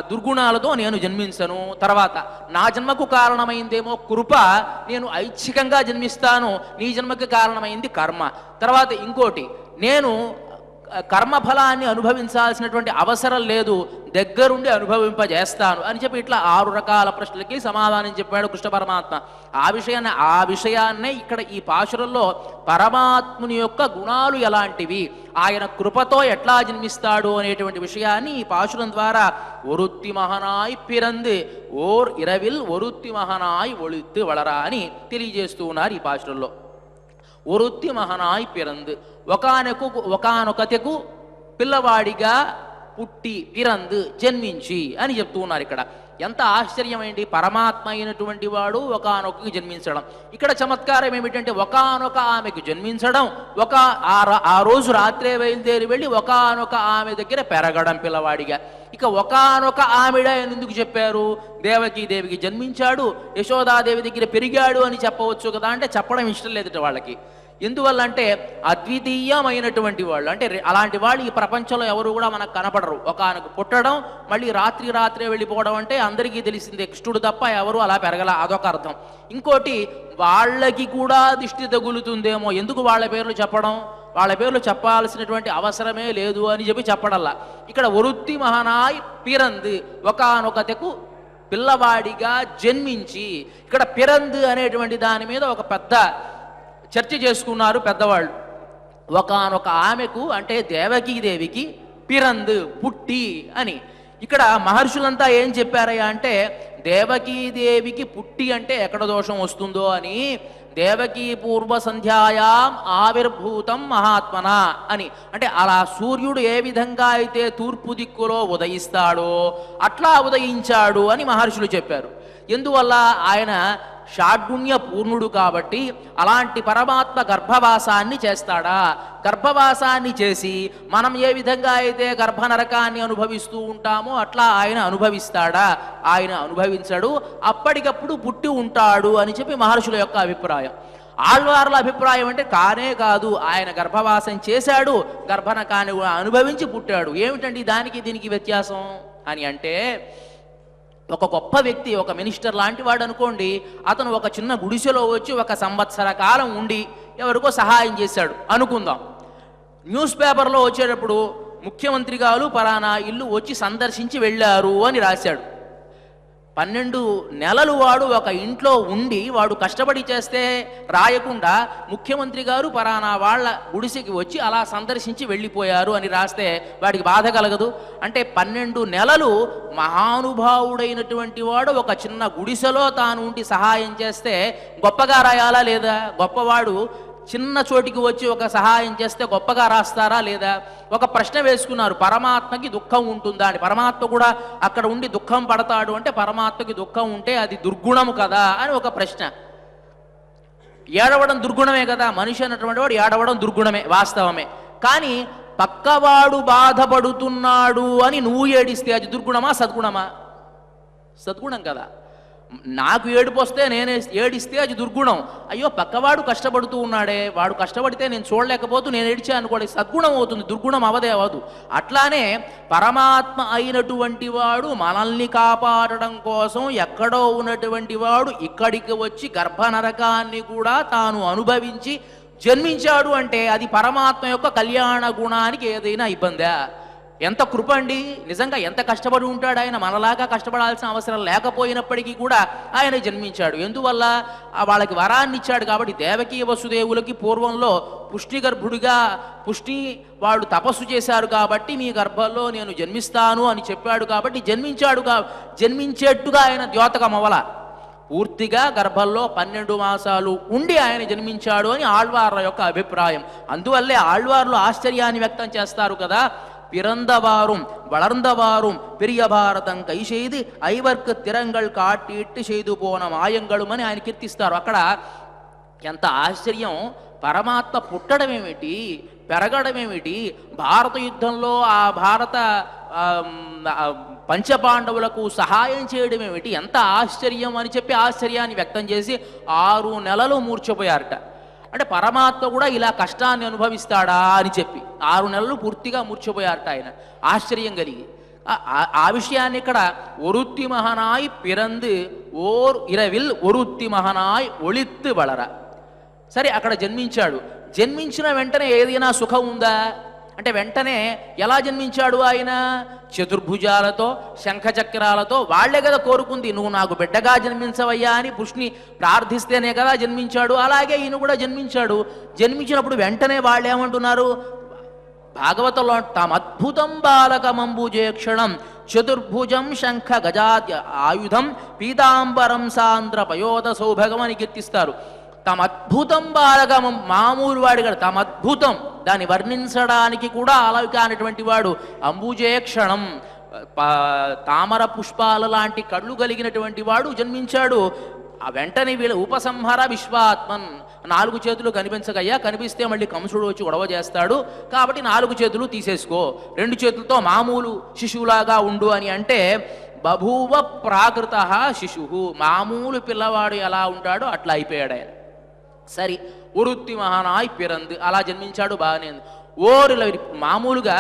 A: దుర్గుణాలతో నేను జన్మించను. తర్వాత, నా జన్మకు కారణమైందేమో కృప, నేను ఐచ్ఛికంగా జన్మిస్తాను, నీ జన్మకు కారణమైంది కర్మ. తర్వాత ఇంకోటి, నేను కర్మఫలాన్ని అనుభవించాల్సినటువంటి అవసరం లేదు, దగ్గరుండి అనుభవింపజేస్తాను అని చెప్పి ఇట్లా 6 రకాల ప్రశ్నలకి సమాధానం చెప్పాడు కృష్ణ పరమాత్మ. ఆ విషయాన్నే ఇక్కడ ఈ పాశురంలో పరమాత్ముని యొక్క గుణాలు ఎలాంటివి, ఆయన కృపతో ఎట్లా జన్మిస్తాడు అనేటువంటి విషయాన్ని ఈ పాశురం ద్వారా ఒరుత్తి మహనాయ్ పిరందు ఓర్ ఇరవిల్ ఒరుత్తి మహనాయ్ ఒళిత్తు వళరా అని తెలియజేస్తూ ఉన్నారు ఈ పాశురంలో. ఒరుత్తి మహనాయ్ పిరందు, ఒకానొకతెకు పిల్లవాడిగా పుట్టి పిరందు జన్మించి అని చెప్తూ ఉన్నారు. ఇక్కడ ఎంత ఆశ్చర్యమైంది, పరమాత్మ అయినటువంటి వాడు ఒకానొకకి జన్మించడం. ఇక్కడ చమత్కారం ఏమిటంటే ఒకానొక ఆమెకు జన్మించడం, ఆ రోజు రాత్రే బయలుదేరి వెళ్ళి ఒకానొక ఆమె దగ్గర పెరగడం పిల్లవాడిగా. ఇక ఒకానొక ఆవిడ ఎందుకు చెప్పారు? దేవికి జన్మించాడు, యశోదాదేవి దగ్గర పెరిగాడు అని చెప్పవచ్చు కదా అంటే చెప్పడం ఇష్టం లేదట వాళ్ళకి. ఎందువల్ల అంటే అద్వితీయమైనటువంటి వాళ్ళు, అంటే అలాంటి వాళ్ళు ఈ ప్రపంచంలో ఎవరు కూడా మనకు కనపడరు. ఒకానొక పుట్టడం, మళ్ళీ రాత్రే వెళ్ళిపోవడం అంటే అందరికీ తెలిసిందే, కృష్ణుడు తప్ప ఎవరు అలా పెరగల, అదొక అర్థం. ఇంకోటి, వాళ్ళకి కూడా దిష్టి తగులుతుందేమో, ఎందుకు వాళ్ళ పేర్లు చెప్పడం, వాళ్ళ పేర్లు చెప్పాల్సినటువంటి అవసరమే లేదు అని చెప్పి చెప్పడల్లా. ఇక్కడ ఒరుత్తి మహనాయ్ పిరందు, ఒకానొకతెకు పిల్లవాడిగా జన్మించి, ఇక్కడ పిరందు అనేటువంటి దాని మీద ఒక పెద్ద చర్చ చేసుకున్నారు పెద్దవాళ్ళు. ఒకానొక ఆమెకు అంటే దేవికి పిరందు పుట్టి అని. ఇక్కడ మహర్షులంతా ఏం చెప్పారయ్యా అంటే, దేవికి పుట్టి అంటే ఎక్కడ దోషం వస్తుందో అని, దేవకీ పూర్వ సంధ్యాయాం ఆవిర్భూతం మహాత్మన అని, అంటే అలా సూర్యుడు ఏ విధంగా అయితే తూర్పు దిక్కులో ఉదయిస్తాడో అట్లా ఉదయించాడు అని మహర్షులు చెప్పారు. ఎందువల్ల ఆయన షాడ్గుణ్య పూర్ణుడు కాబట్టి అలాంటి పరమాత్మ గర్భవాసాన్ని చేస్తాడా? గర్భవాసాన్ని చేసి మనం ఏ విధంగా అయితే గర్భ నరకాన్ని అనుభవిస్తూ ఉంటామో అట్లా ఆయన అనుభవిస్తాడా? ఆయన అనుభవించడు, అప్పటికప్పుడు పుట్టి ఉంటాడు అని చెప్పి మహర్షుల యొక్క అభిప్రాయం. ఆళ్వార్ల అభిప్రాయం అంటే కానే కాదు, ఆయన గర్భవాసం చేశాడు, గర్భనకాన్ని అనుభవించి పుట్టాడు. ఏమిటండి దానికి దీనికి వ్యత్యాసం అని అంటే, ఒక గొప్ప వ్యక్తి, ఒక మినిస్టర్ లాంటి వాడు అనుకోండి, అతను ఒక చిన్న గుడిసెలో వచ్చి 1 సంవత్సర కాలం ఉండి ఎవరికో సహాయం చేశాడు అనుకుందాం. న్యూస్ పేపర్లో వచ్చేటప్పుడు ముఖ్యమంత్రి గారు పలానా ఇల్లు వచ్చి సందర్శించి వెళ్ళారు అని రాశాడు. 12 నెలలు వాడు ఒక ఇంట్లో ఉండి వాడు కష్టపడి చేస్తే రాయకుండా ముఖ్యమంత్రి గారు పలానా వాళ్ళ గుడిసెకి వచ్చి అలా సందర్శించి వెళ్ళిపోయారు అని రాస్తే వాడికి బాధ కలగదు? అంటే 12 నెలలు మహానుభావుడైనటువంటి వాడు ఒక చిన్న గుడిసెలో తాను ఉండి సహాయం చేస్తే గొప్పగా రాయాలా లేదా? గొప్పవాడు చిన్న చోటికి వచ్చి ఒక సహాయం చేస్తే గొప్పగా రాస్తారా లేదా? ఒక ప్రశ్న వేసుకున్నారు, పరమాత్మకి దుఃఖం ఉంటుందా అని. పరమాత్మ కూడా అక్కడ ఉండి దుఃఖం పడతాడు అంటే పరమాత్మకి దుఃఖం ఉంటే అది దుర్గుణము కదా అని ఒక ప్రశ్న. ఏడవడం దుర్గుణమే కదా, మనిషి అన్నటువంటి వాడు ఏడవడం దుర్గుణమే, వాస్తవమే. కానీ పక్కవాడు బాధపడుతున్నాడు అని నువ్వు ఏడిస్తే అది దుర్గుణమా సద్గుణమా? సద్గుణం కదా. నాకు ఏడుపు వస్తే నేను ఏడిస్తే అది దుర్గుణం. అయ్యో పక్కవాడు కష్టపడుతూ ఉన్నాడే, వాడు కష్టపడితే నేను చూడలేకపోతూ నేను ఏడిచా అనుకోండి, సద్గుణం అవుతుంది, దుర్గుణం అవదే అవదు. అట్లానే పరమాత్మ అయినటువంటి వాడు మనల్ని కాపాడడం కోసం ఎక్కడో ఉన్నటువంటి వాడు ఇక్కడికి వచ్చి గర్భనరకాన్ని కూడా తాను అనుభవించి జన్మించాడు అంటే అది పరమాత్మ యొక్క కళ్యాణ గుణానికి ఏదైనా ఇబ్బందా? ఎంత కృప అండి! నిజంగా ఎంత కష్టపడి ఉంటాడు ఆయన. మనలాగా కష్టపడాల్సిన అవసరం లేకపోయినప్పటికీ కూడా ఆయన జన్మించాడు. ఎందువల్ల? వాళ్ళకి వరాన్ని ఇచ్చాడు కాబట్టి. దేవకీ వసుదేవులకి పూర్వంలో పుష్టి గర్భుడిగా వాళ్ళు తపస్సు చేశారు కాబట్టి మీ గర్భంలో నేను జన్మిస్తాను అని చెప్పాడు కాబట్టి జన్మించేట్టుగా ఆయన ద్యోతకమవల. పూర్తిగా గర్భంలో 12 మాసాలు ఉండి ఆయన జన్మించాడు అని ఆళ్వార్ల యొక్క అభిప్రాయం. అందువల్లే ఆళ్వార్లు ఆశ్చర్యాన్ని వ్యక్తం చేస్తారు కదా, பிறந்தவாறும் வளர்ந்தவாறும் பெரிய భారతం కై செய்து ఐవర్కు తిరంగల్ కాటిట్టు செய்து పోన మాయంగళం అని ఆయన కీర్తిస్తారు. అక్కడ ఎంత ఆశ్చర్యం! పరమాత్మ పుట్టడం ఏమిటి, పెరగడం ఏమిటి, భారత యుద్ధంలో ఆ భారత పంచపాండవులకు సహాయం చేయడం ఏమిటి, ఎంత ఆశ్చర్యం అని చెప్పి ఆశ్చర్యాన్ని వ్యక్తం చేసి 6 నెలలు మూర్ఛపోయారట. అంటే పరమాత్మ కూడా ఇలా కష్టాన్ని అనుభవిస్తాడా అని చెప్పి 6 నెలలు పూర్తిగా మూర్ఛపోయారట ఆయన, ఆశ్చర్యం కలిగి. ఆ విషయాన్ని ఇక్కడ ఒరుత్తి మహనాయ్ పిరందు ఓర్ ఇరవిల్ ఒరుత్తి మహనాయ్ ఒళిత్తు వళర. సరే అక్కడ జన్మించాడు. జన్మించిన వెంటనే ఏదైనా సుఖం ఉందా అంటే వెంటనే ఎలా జన్మించాడు ఆయన? చతుర్భుజాలతో శంఖచక్రాలతో. వాళ్లే కదా కోరుకుంది, నువ్వు నాకు బిడ్డగా జన్మించవయ్యా అని పుష్ని ప్రార్థిస్తేనే కదా జన్మించాడు. అలాగే ఈయన కూడా జన్మించాడు. జన్మించినప్పుడు వెంటనే వాళ్ళు ఏమంటున్నారు భాగవతంలో, తమద్భుతం బాలకమంబుజేక్షణం చతుర్భుజం శంఖ గజాద్య ఆయుధం పీతాంబరం సాంద్ర పయోధ సౌభగం అని కీర్తిస్తారు. తమద్భుతం బాలకమం, మామూలు వాడి కదా తమద్భుతం, దాన్ని వర్ణించడానికి కూడా అలవి కానటువంటి వాడు. అంబుజేక్షణం, తామర పుష్పాల లాంటి కళ్ళు కలిగినటువంటి వాడు జన్మించాడు. ఆ వెంటనే వీళ్ళ ఉపసంహర విశ్వాత్మన్, 4 చేతులు కనిపించగయ్యా, కనిపిస్తే మళ్ళీ కంసుడు వచ్చి గొడవ చేస్తాడు కాబట్టి 4 చేతులు తీసేసుకో, 2 చేతులతో మామూలు శిశువులాగా ఉండు అని అంటే బభూవ ప్రాకృత శిశు, మామూలు పిల్లవాడు ఎలా ఉంటాడో అట్లా అయిపోయాడు ఆయన. సరి ఉరుత్తి మహానాయ్ పిరందు, అలా జన్మించాడు. బాగానే ఉంది. ఓరిల మామూలుగా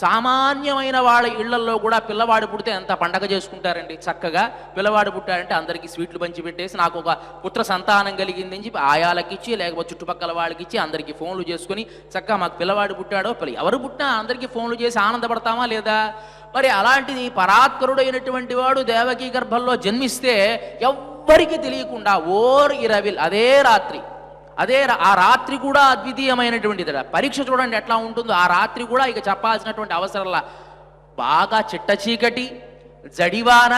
A: సామాన్యమైన వాళ్ళ ఇళ్లలో కూడా పిల్లవాడు పుడితే ఎంత పండగ చేసుకుంటారండి. చక్కగా పిల్లవాడు పుట్టాడంటే అందరికీ స్వీట్లు పంచి పెట్టేసి నాకు ఒక పుత్ర సంతానం కలిగింది అని చెప్పి ఆయాలకిచ్చి లేకపోతే చుట్టుపక్కల వాళ్ళకి ఇచ్చి అందరికీ ఫోన్లు చేసుకుని చక్కగా మాకు పిల్లవాడు పుట్టాడో, ఎవరు పుట్టినా అందరికీ ఫోన్లు చేసి ఆనందపడతామా లేదా? మరి అలాంటిది పరాత్పరుడైనటువంటి వాడు దేవకీ గర్భంలో జన్మిస్తే ఎవ్వరికి తెలియకుండా ఓర్ ఇరవిల్, అదే రాత్రి, ఆ రాత్రి కూడా అద్వితీయమైనటువంటిది. పరీక్ష చూడండి ఎట్లా ఉంటుందో. ఆ రాత్రి కూడా ఇక చెప్పాల్సినటువంటి అవసరంలా బాగా చిట్ట చీకటి, జడివాన.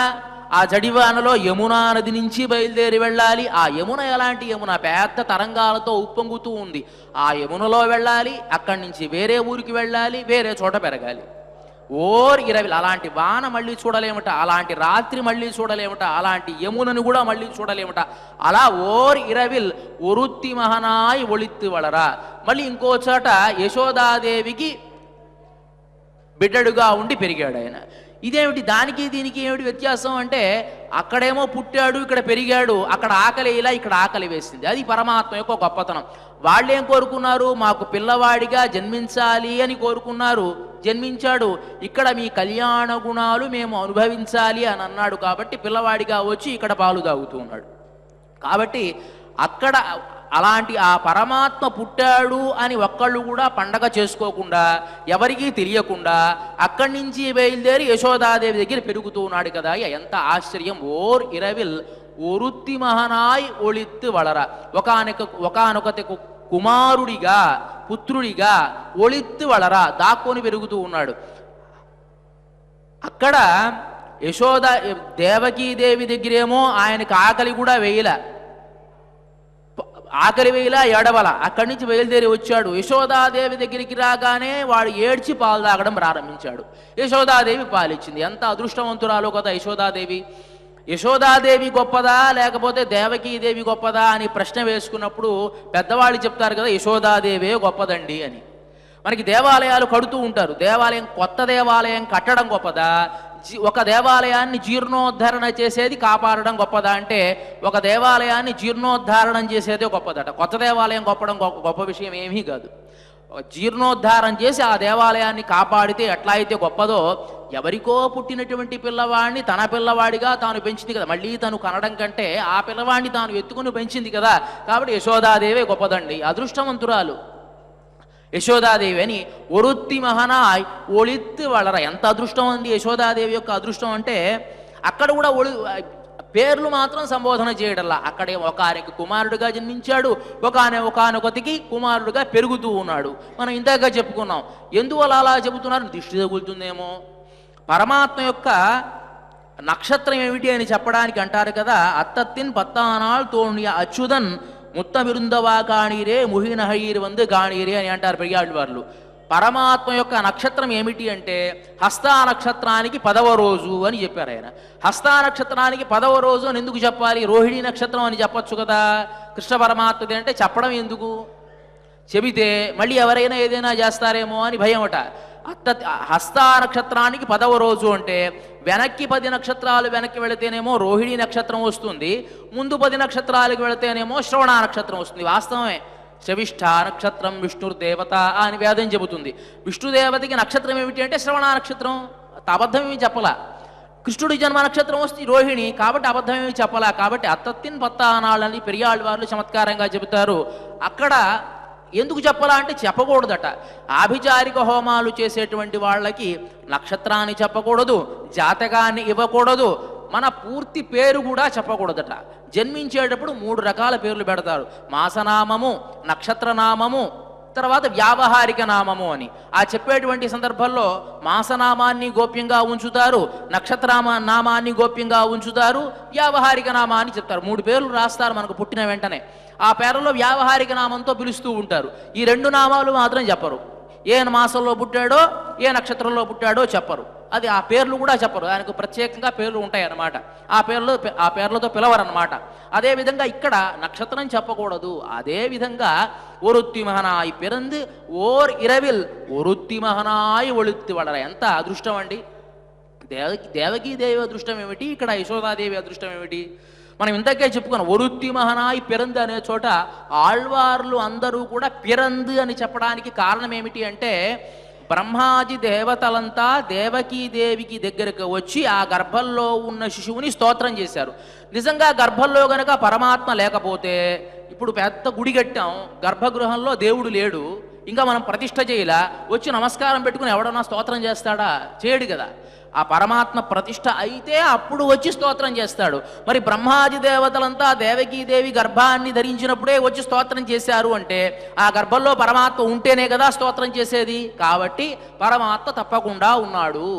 A: ఆ జడివానలో యమునా నది నుంచి బయలుదేరి వెళ్ళాలి. ఆ యమున ఎలాంటి యమున? పెద్ద తరంగాలతో ఉప్పొంగుతూ ఉంది. ఆ యమునలో వెళ్ళాలి, అక్కడి నుంచి వేరే ఊరికి వెళ్ళాలి, వేరే చోట పెరగాలి. ఓర్ ఇరవిల్, అలాంటి వాన మళ్ళీ చూడలేమట, అలాంటి రాత్రి మళ్ళీ చూడలేమట, అలాంటి యమునను కూడా మళ్ళీ చూడలేమట. అలా ఓర్ ఇరవిల్ ఒరుత్తి మహనాయ్ ఒళిత్తు వళరా. మళ్ళీ ఇంకో చోట యశోదాదేవికి బిడ్డడుగా ఉండి పెరిగాడు ఆయన. ఇదేమిటి, దానికి దీనికి ఏమిటి వ్యత్యాసం అంటే అక్కడేమో పుట్టాడు, ఇక్కడ పెరిగాడు. అక్కడ ఆకలి ఇలా, ఇక్కడ ఆకలి వేసింది. అది పరమాత్మ యొక్క గొప్పతనం. వాళ్ళేం కోరుకున్నారు? మాకు పిల్లవాడిగా జన్మించాలి అని కోరుకున్నారు, జన్మించాడు. ఇక్కడ మీ కళ్యాణ గుణాలు మేము అనుభవించాలి అని అన్నాడు కాబట్టి పిల్లవాడిగా వచ్చి ఇక్కడ పాలు తాగుతూ ఉన్నాడు. కాబట్టి అక్కడ అలాంటి ఆ పరమాత్మ పుట్టాడు అని ఒక్కళ్ళు కూడా పండగ చేసుకోకుండా ఎవరికీ తెలియకుండా అక్కడి నుంచి బయలుదేరి యశోదాదేవి దగ్గర పెరుగుతూ ఉన్నాడు కదా. ఎంత ఆశ్చర్యం! ఓర్ ఇరవిల్ ఒరుత్తి మహనాయ్ ఒళిత్తు వళర, ఒకానొకటి కుమారుడిగా పుత్రుడిగా ఒళిత్తు వళర దాక్కొని పెరుగుతూ ఉన్నాడు. అక్కడ యశోద దేవకీదేవి దగ్గరేమో ఆయనకి ఆకలి కూడా వేయలే, ఆకలి వేయలా ఏడవల. అక్కడి నుంచి బయలుదేరి వచ్చాడు. యశోదాదేవి దగ్గరికి రాగానే వాడు ఏడ్చి పాలు తాగడం ప్రారంభించాడు. యశోదాదేవి పాలిచ్చింది. ఎంత అదృష్టవంతురాలో కదా యశోదాదేవి. యశోదాదేవి గొప్పదా లేకపోతే దేవకీదేవి గొప్పదా అని ప్రశ్న వేసుకున్నప్పుడు పెద్దవాళ్ళు చెప్తారు కదా, యశోదాదేవే గొప్పదండి అని. మనకి దేవాలయాలు కడుతూ ఉంటారు. కొత్త దేవాలయం కట్టడం గొప్పదా, ఒక దేవాలయాన్ని జీర్ణోద్ధరణ చేసేది కాపాడడం గొప్పదా అంటే ఒక దేవాలయాన్ని జీర్ణోద్ధారణం చేసేదే గొప్పదట. కొత్త దేవాలయం గొప్ప విషయం ఏమీ కాదు. జీర్ణోద్ధారం చేసి ఆ దేవాలయాన్ని కాపాడితే ఎట్లా అయితే గొప్పదో, ఎవరికో పుట్టినటువంటి పిల్లవాడిని తన పిల్లవాడిగా తాను పెంచింది కదా, మళ్ళీ తను కనడం కంటే ఆ పిల్లవాడిని తాను ఎత్తుకుని పెంచింది కదా. కాబట్టి యశోదాదేవే గొప్పదండి, అదృష్టవంతురాలు యశోదాదేవి అని. ఒరుత్తి మహనాయ్ ఒళిత్తు వళర, ఎంత అదృష్టం అండి యశోదాదేవి యొక్క అదృష్టం అంటే. అక్కడ కూడా పేర్లు మాత్రం సంబోధన చేయడంలా. అక్కడే ఒకరికి కుమారుడుగా జన్మించాడు, ఒకనొకతికి కుమారుడుగా పెరుగుతూ ఉన్నాడు. మనం ఇందాక చెప్పుకున్నాం. ఎందువల్ల అలా చెబుతున్నారు? దిష్టి తగులుతుందేమో. పరమాత్మ యొక్క నక్షత్రం ఏమిటి అని చెప్పడానికి అంటారు కదా, అత్తత్తిన్ పత్తానాల్ తోణ్య అచ్యుతన్ ముత్త విరుందవా కాణీరే ముహినహీర్ వందు గాణీరే అని అంటారు పెరియాళ్ళు వాళ్ళు. పరమాత్మ యొక్క నక్షత్రం ఏమిటి అంటే హస్తా నక్షత్రానికి 10వ రోజు అని చెప్పారు ఆయన. హస్తా నక్షత్రానికి 10వ రోజు అని ఎందుకు చెప్పాలి? రోహిణీ నక్షత్రం అని చెప్పొచ్చు కదా. కృష్ణ పరమాత్మది అంటే చెప్పడం ఎందుకు? చెబితే మళ్ళీ ఎవరైనా ఏదైనా చేస్తారేమో అని భయమట. హస్తా నక్షత్రానికి 10వ రోజు అంటే వెనక్కి 10 నక్షత్రాలు వెనక్కి వెళితేనేమో రోహిణీ నక్షత్రం వస్తుంది, ముందు 10 నక్షత్రాలకు వెళితేనేమో శ్రవణ నక్షత్రం వస్తుంది. వాస్తవమే. శవిష్ఠ నక్షత్రం విష్ణుర్దేవత అని వేదం చెబుతుంది. విష్ణుదేవతకి నక్షత్రం ఏమిటి అంటే శ్రవణ నక్షత్రం. అబద్ధం ఏమి చెప్పలా. కృష్ణుడి జన్మ నక్షత్రం వస్తుంది రోహిణి, కాబట్టి అబద్ధం ఏమి చెప్పలా. కాబట్టి అత్తత్తిన్ పత్తానాళ్ళని పెరియాళ్ళ వాళ్ళు చమత్కారంగా చెబుతారు. అక్కడ ఎందుకు చెప్పాలా అంటే చెప్పకూడదట. ఆభిచారిక హోమాలు చేసేటువంటి వాళ్ళకి నక్షత్రాన్ని చెప్పకూడదు, జాతకాన్ని ఇవ్వకూడదు, మన పూర్తి పేరు కూడా చెప్పకూడదట. జన్మించేటప్పుడు 3 రకాల పేర్లు పెడతారు: మాసనామము, నక్షత్రనామము, తర్వాత వ్యావహారిక నామము అని. ఆ చెప్పేటువంటి సందర్భంలో మాసనామాన్ని గోప్యంగా ఉంచుతారు, నామాన్ని గోప్యంగా ఉంచుతారు, వ్యావహారిక నామాన్ని చెప్తారు. 3 పేర్లు రాస్తారు మనకు పుట్టిన వెంటనే. ఆ పేర్లలో వ్యావహారిక నామంతో పిలుస్తూ ఉంటారు. ఈ 2 నామాలు మాత్రం చెప్పరు. ఏ మాసంలో పుట్టాడో ఏ నక్షత్రంలో పుట్టాడో చెప్పరు. అది ఆ పేర్లు కూడా చెప్పరు. ఆయనకు ప్రత్యేకంగా పేర్లు ఉంటాయి అన్నమాట. ఆ పేర్లతో పిలవరన్నమాట. అదేవిధంగా ఇక్కడ నక్షత్రం చెప్పకూడదు. అదేవిధంగా ఒరుత్తి మహనాయి పిరందు ఓర్ ఇరవిల్ ఒరుత్తి మహనాయి ఒళుత్తి వడర. ఎంత అదృష్టం అండి! దేవకీదేవి అదృష్టం ఏమిటి, ఇక్కడ యశోదాదేవి అదృష్టం ఏమిటి? మనం ఇంతకే చెప్పుకున్నాం. ఒరుత్తి మహనాయి పిరందు అనే చోట ఆళ్వార్లు అందరూ కూడా పిరందు అని చెప్పడానికి కారణం ఏమిటి అంటే, బ్రహ్మాది దేవతలంతా దేవకీదేవికి దగ్గరకు వచ్చి ఆ గర్భంలో ఉన్న శిశువుని స్తోత్రం చేశారు. నిజంగా గర్భంలో గనక పరమాత్మ లేకపోతే, ఇప్పుడు పెద్ద గుడి కట్టాం, గర్భగృహంలో దేవుడు లేడు, ఇంకా మనం ప్రతిష్ఠ చేయలా, వచ్చి నమస్కారం పెట్టుకుని ఎవడన్నా స్తోత్రం చేస్తాడా? చేయడు కదా. ఆ పరమాత్మ ప్రతిష్ఠ అయితే అప్పుడు వచ్చి స్తోత్రం చేస్తాడు. మరి బ్రహ్మాది దేవతలంతా దేవకీదేవి గర్భాన్ని ధరించినప్పుడే వచ్చి స్తోత్రం చేశారు అంటే ఆ గర్భంలో పరమాత్మ ఉంటేనే కదా స్తోత్రం చేసేది. కాబట్టి పరమాత్మ తప్పకుండా ఉన్నాడు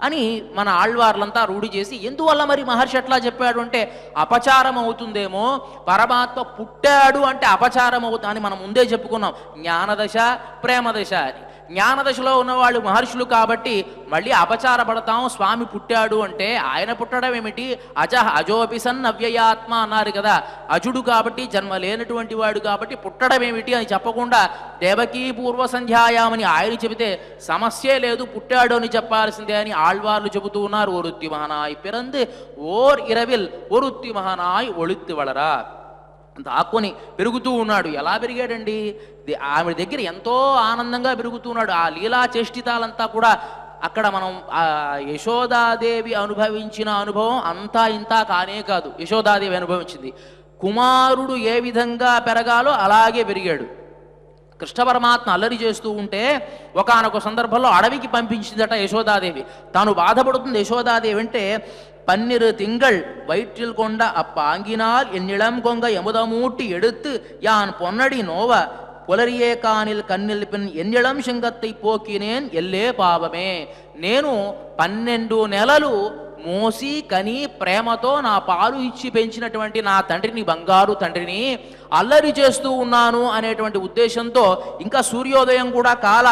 A: అని మన ఆళ్వార్లంతా రూఢి చేసి, ఎందువల్ల మరి మహర్షి ఎట్లా చెప్పాడు అంటే అపచారం అవుతుందేమో, పరమాత్మ పుట్టాడు అంటే అపచారం అవుతుందని మనం ముందే చెప్పుకున్నాం. జ్ఞానదశ ప్రేమదశ అని. జ్ఞానదశలో ఉన్నవాళ్ళు మహర్షులు కాబట్టి మళ్ళీ అపచారపడతాం. స్వామి పుట్టాడు అంటే ఆయన పుట్టడం ఏమిటి? అజోపిసన్ అవ్యయాత్మ అన్నారు కదా. అజుడు కాబట్టి, జన్మ లేనటువంటి వాడు కాబట్టి పుట్టడం ఏమిటి అని చెప్పకుండా దేవకీ పూర్వ సంధ్యాయామని ఆయన చెబితే సమస్యే లేదు, పుట్టాడు అని చెప్పాల్సిందే అని ఆళ్వార్లు చెబుతూ ఉన్నారు. ఒరుత్తి మహనాయ్ పిరందు ఓర్ ఇరవిల్ ఒరుత్తి మహనాయ్ ఒళుత్తి వళరా. దాక్కుని పెరుగుతూ ఉన్నాడు. ఎలా పెరిగాడండి? ఆమె దగ్గర ఎంతో ఆనందంగా పెరుగుతూ ఉన్నాడు. ఆ లీలా చేష్టితాలంతా కూడా అక్కడ మనం యశోదాదేవి అనుభవించిన అనుభవం అంతా ఇంతా కానే కాదు. యశోదాదేవి అనుభవించింది. కుమారుడు ఏ విధంగా పెరగాలో అలాగే పెరిగాడు. కృష్ణ పరమాత్మ అల్లరి చేస్తూ ఉంటే ఒకానొక సందర్భంలో అడవికి పంపించిందట యశోదాదేవి. తాను బాధపడుతుంది యశోదాదేవి అంటే, பன்னிரு திங்கள் வயிற்றில் கொண்ட அப்பாங்கினால் என்னிடம் கொங்க எமுதமூட்டி எடுத்து யான் பொன்னடி நோவ புலரியே కానిల్ కన్నిల్ పిన్ ఎన్నిళం శంగత్తై పోకినేన్ ఎల్లే పాపమే. నేను 12 నెలలు మోసి కని ప్రేమతో నా పాలు ఇచ్చి పెంచినటువంటి నా తండ్రిని, బంగారు తండ్రిని అల్లరి చేస్తూ ఉన్నాను అనేటువంటి ఉద్దేశంతో, ఇంకా సూర్యోదయం కూడా కాల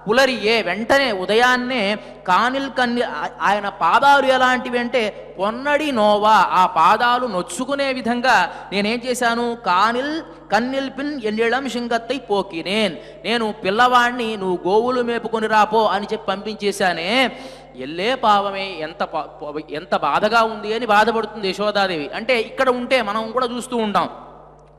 A: పులరియే వెంటనే ఉదయాన్నే కానిల్ కన్ని ఆయన పాదాలు ఎలాంటివి అంటే పొన్నడి నోవా, ఆ పాదాలు నొచ్చుకునే విధంగా నేనేం చేశాను, కానిల్ కన్నిల్ పిన్ ఎన్నిళం శింగత్తై పోకినేన్, నేను పిల్లవాడిని నువ్వు గోవులు మేపుకొని రాపో అని చెప్పి పంపించేశానే. ఎల్లే పావమే, ఎంత బాధగా ఉంది అని బాధపడుతుంది యశోదాదేవి. అంటే ఇక్కడ ఉంటే మనం కూడా చూస్తూ ఉంటాం,